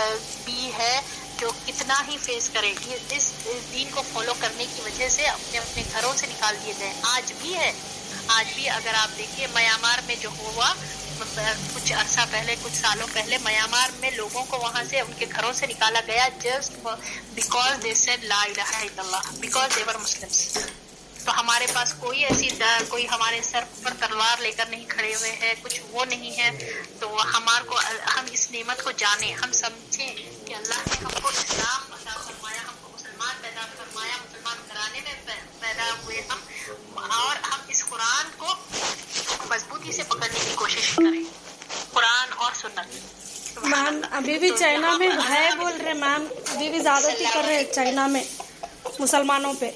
Speaker 2: بھی ہے جو کتنا ہی فیس کرے، اس دین کو فالو کرنے کی وجہ سے اپنے اپنے گھروں سے نکال دیے گئے. آج بھی ہے، آج بھی اگر آپ دیکھیے میانمار میں جو ہوا کچھ عرصہ پہلے، کچھ سالوں پہلے، میانمار میں لوگوں کو وہاں سے ان کے گھروں سے نکالا گیا جسٹ بیکاز دے سیڈ لا الہ الا اللہ، بیکاز دے ور مسلمس. تو ہمارے پاس کوئی ایسی کوئی ہمارے سر پر تلوار لے کر نہیں کھڑے ہوئے ہیں، کچھ وہ نہیں ہے. تو ہمارے کو ہم اس نعمت کو جانیں، ہم سمجھیں کہ اللہ نے ہم کو اسلام عطا فرمایا، ہم کو مسلمان پیدا فرمایا، مسلمان گھرانے میں پیدا ہوئے ہم، اور ہم اس قرآن کو مضبوطی سے پکڑنے کی کوشش کریں، قرآن اور سنت.
Speaker 4: میم ابھی بھی چائنا میں ہے بول رہے میم، ابھی بھی زیادتی کر رہے چائنا میں مسلمانوں پہ.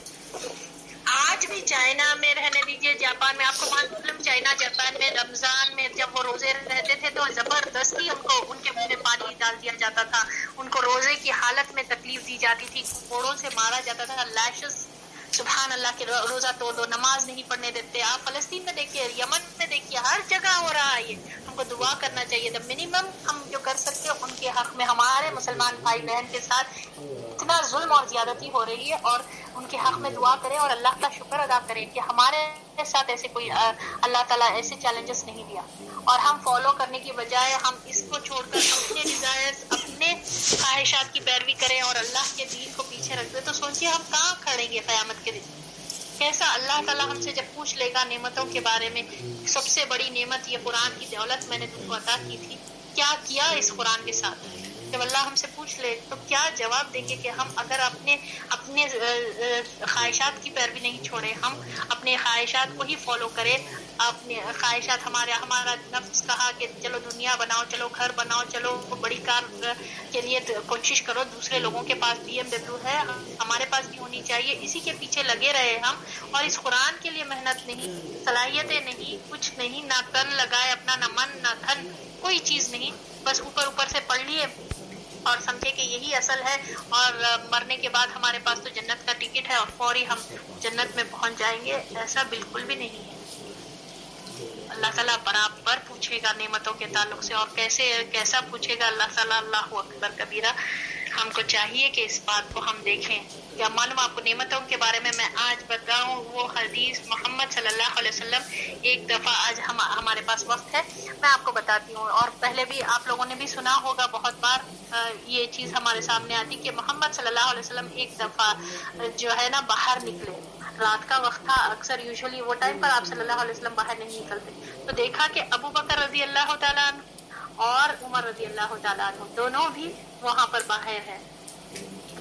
Speaker 2: آج بھی چائنا میں رہنے دیجیے، جاپان میں، آپ کو معلوم چائنا جاپان میں رمضان میں جب وہ روزے رہتے تھے تو زبردستی ان کے منہ میں پانی ڈال دیا جاتا تھا، ان کو روزے کی حالت میں تکلیف دی جاتی تھی، کوڑوں سے مارا جاتا تھا، لیشز. سبحان اللہ کے روزہ توڑ دو، نماز نہیں پڑھنے دیتے. آپ فلسطین میں دیکھیے، یمن میں دیکھیے، ہر جگہ ہو رہا ہے. یہ ہم کو دعا کرنا چاہیے. دا منیمم ہم جو کر سکتے ہیں ان کے حق میں، ہمارے مسلمان بھائی بہن کے ساتھ اتنا ظلم اور زیادتی ہو رہی ہے، اور ان کے حق میں دعا کریں اور اللہ کا شکر ادا کریں کہ ہمارے ساتھ ایسے کوئی اللہ تعالیٰ ایسے چیلنجز نہیں دیا، اور ہم فالو کرنے کی بجائے ہم اس کو چھوڑ کر اپنے ڈیزائرز، اپنے خواہشات کی پیروی کریں اور اللہ کے دین کو پیچھے رکھ دیں، تو سوچیے ہم کہاں کھڑیں گے قیامت کے دن. کیسا اللہ تعالیٰ ہم سے جب پوچھ لے گا نعمتوں کے بارے میں، سب سے بڑی نعمت یہ قرآن کی دولت میں نے تم کو عطا کی تھی، کیا کیا اس قرآن کے ساتھ؟ جب اللہ ہم سے پوچھ لے تو کیا جواب دیں گے کہ ہم اگر اپنے خواہشات کی پیروی نہیں چھوڑے، ہم اپنے خواہشات کو ہی فالو کرے، اپنے خواہشات ہمارا نفس کہا کہ چلو دنیا بناؤ، چلو گھر بناؤ، چلو بڑی کار کے لیے کوشش کرو، دوسرے لوگوں کے پاس BMW ہے، ہمارے پاس بھی ہونی چاہیے، اسی کے پیچھے لگے رہے ہم، اور اس قرآن کے لیے محنت نہیں، صلاحیتیں نہیں، کچھ نہیں، نہ تن لگائے اپنا، نہ من نہ دھن، کوئی چیز نہیں، بس اوپر سے پڑھ لیے اور سمجھے کہ یہی اصل ہے، اور مرنے کے بعد ہمارے پاس تو جنت کا ٹکٹ ہے اور فوری ہم جنت میں پہنچ جائیں گے. ایسا بالکل بھی نہیں ہے. اللہ تعالیٰ برابر پوچھے گا نعمتوں کے تعلق سے، اور کیسا پوچھے گا اللہ تعالیٰ، اللہ اکبر کبیرہ. ہم کو چاہیے کہ اس بات کو ہم دیکھیں. کیا معلوم آپ کو نعمتوں کے بارے میں آج بتاؤں وہ حدیث محمد صلی اللہ علیہ وسلم. ایک دفعہ آج ہمارے پاس وقت ہے، میں آپ کو بتاتی ہوں، اور پہلے بھی آپ لوگوں نے بھی سنا ہوگا، بہت بار یہ چیز ہمارے سامنے آتی کہ محمد صلی اللہ علیہ وسلم ایک دفعہ جو ہے نا باہر نکلے، رات کا وقت تھا، اکثر یوزلی وہ ٹائم پر آپ صلی اللہ علیہ وسلم باہر نہیں نکلتے، تو دیکھا کہ ابو بکر رضی اللہ تعالیٰ عنہ اور عمر رضی اللہ تعالیٰ عنہ دونوں بھی وہاں پر باہر ہیں.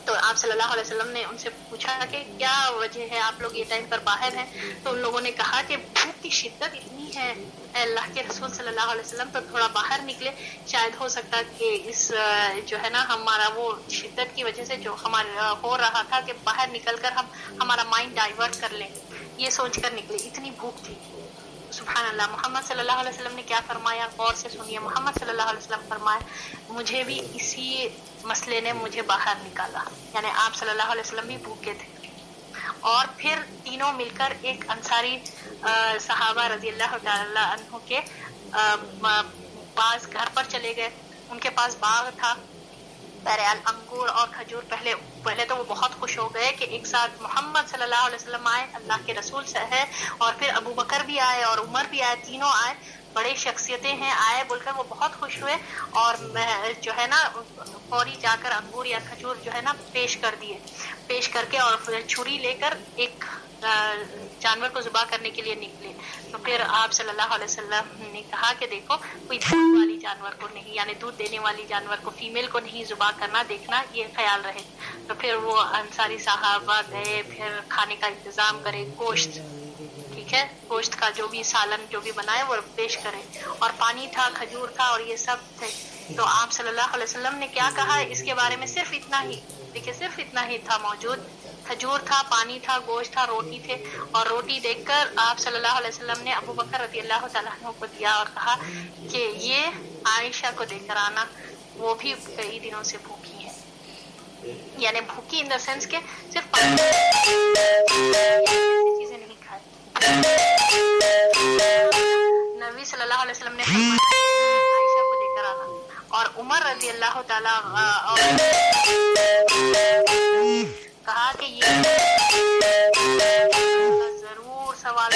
Speaker 2: تو آپ صلی اللہ علیہ وسلم نے ان سے پوچھا کہ کیا وجہ ہے آپ لوگ یہ ٹائم پر باہر ہیں؟ تو ان لوگوں نے کہا کہ بھوک کی شدت اتنی ہے، اے اللہ کے رسول صلی اللہ علیہ وسلم تو تھوڑا باہر نکلے، شاید ہو سکتا کہ اس جو ہے نا ہمارا وہ شدت کی وجہ سے جو ہمارا ہو رہا تھا کہ باہر نکل کر ہم ہمارا مائنڈ ڈائیورٹ کر لیں، یہ سوچ کر نکلے، اتنی بھوک تھی. سبحان اللہ. محمد صلی اللہ علیہ وسلم نے کیا فرمایا؟ غور سے سنیے. محمد صلی اللہ علیہ وسلم فرمایا مجھے بھی اسی مسئلے نے مجھے باہر نکالا، یعنی آپ صلی اللہ علیہ وسلم بھی بھوکے تھے. اور پھر تینوں مل کر ایک انصاری صحابہ رضی اللہ تعالی عنہ کے پاس گھر پر چلے گئے. ان کے پاس باغ تھا، بہرحال انگور اور کھجور. پہلے تو وہ بہت خوش ہو گئے کہ ایک ساتھ محمد صلی اللہ علیہ وسلم آئے، اللہ کے رسول سے ہے، اور پھر ابو بکر بھی آئے اور عمر بھی آئے، تینوں آئے، بڑے شخصیتیں ہیں آئے بول کر وہ بہت خوش ہوئے. اور جو ہے نا فوری جا کر انگور یا کھجور جو ہے نا پیش کر دیے، پیش کر کے اور چھری لے کر ایک جانور کو ذبح کرنے کے لیے نکلے. تو پھر آپ صلی اللہ علیہ وسلم نے کہا کہ دیکھو کوئی دودھ والی جانور کو نہیں، یعنی دودھ دینے والی جانور کو، فیمیل کو نہیں ذبح کرنا، دیکھنا یہ خیال رہے. تو پھر وہ انصاری صحابہ گئے، پھر کھانے کا انتظام کرے، گوشت، ٹھیک ہے، گوشت کا جو بھی سالن جو بھی بنائے وہ پیش کرے، اور پانی تھا، کھجور تھا، اور یہ سب تھے. تو آپ صلی اللہ علیہ وسلم نے کیا کہا اس کے بارے میں؟ صرف اتنا ہی، دیکھیں صرف اتنا ہی تھا موجود، کھجور تھا، پانی تھا، گوشت تھا، روٹی تھے. اور روٹی دیکھ کر آپ صلی اللہ علیہ وسلم نے ابو بکر رضی اللہ تعالیٰ عنہ کو دیا اور کہا کہ یہ عائشہ کو دے کر آنا، وہ بھی کئی دنوں سے بھوکی ہے. یعنی بھوکی ان دا سینس کہ صرف چیزیں نہیں کھائی. نبی صلی اللہ علیہ وسلم نے عائشہ کو دے کر آنا. اور عمر رضی اللہ تعالیٰ کہا کہ یہ ضرور سوال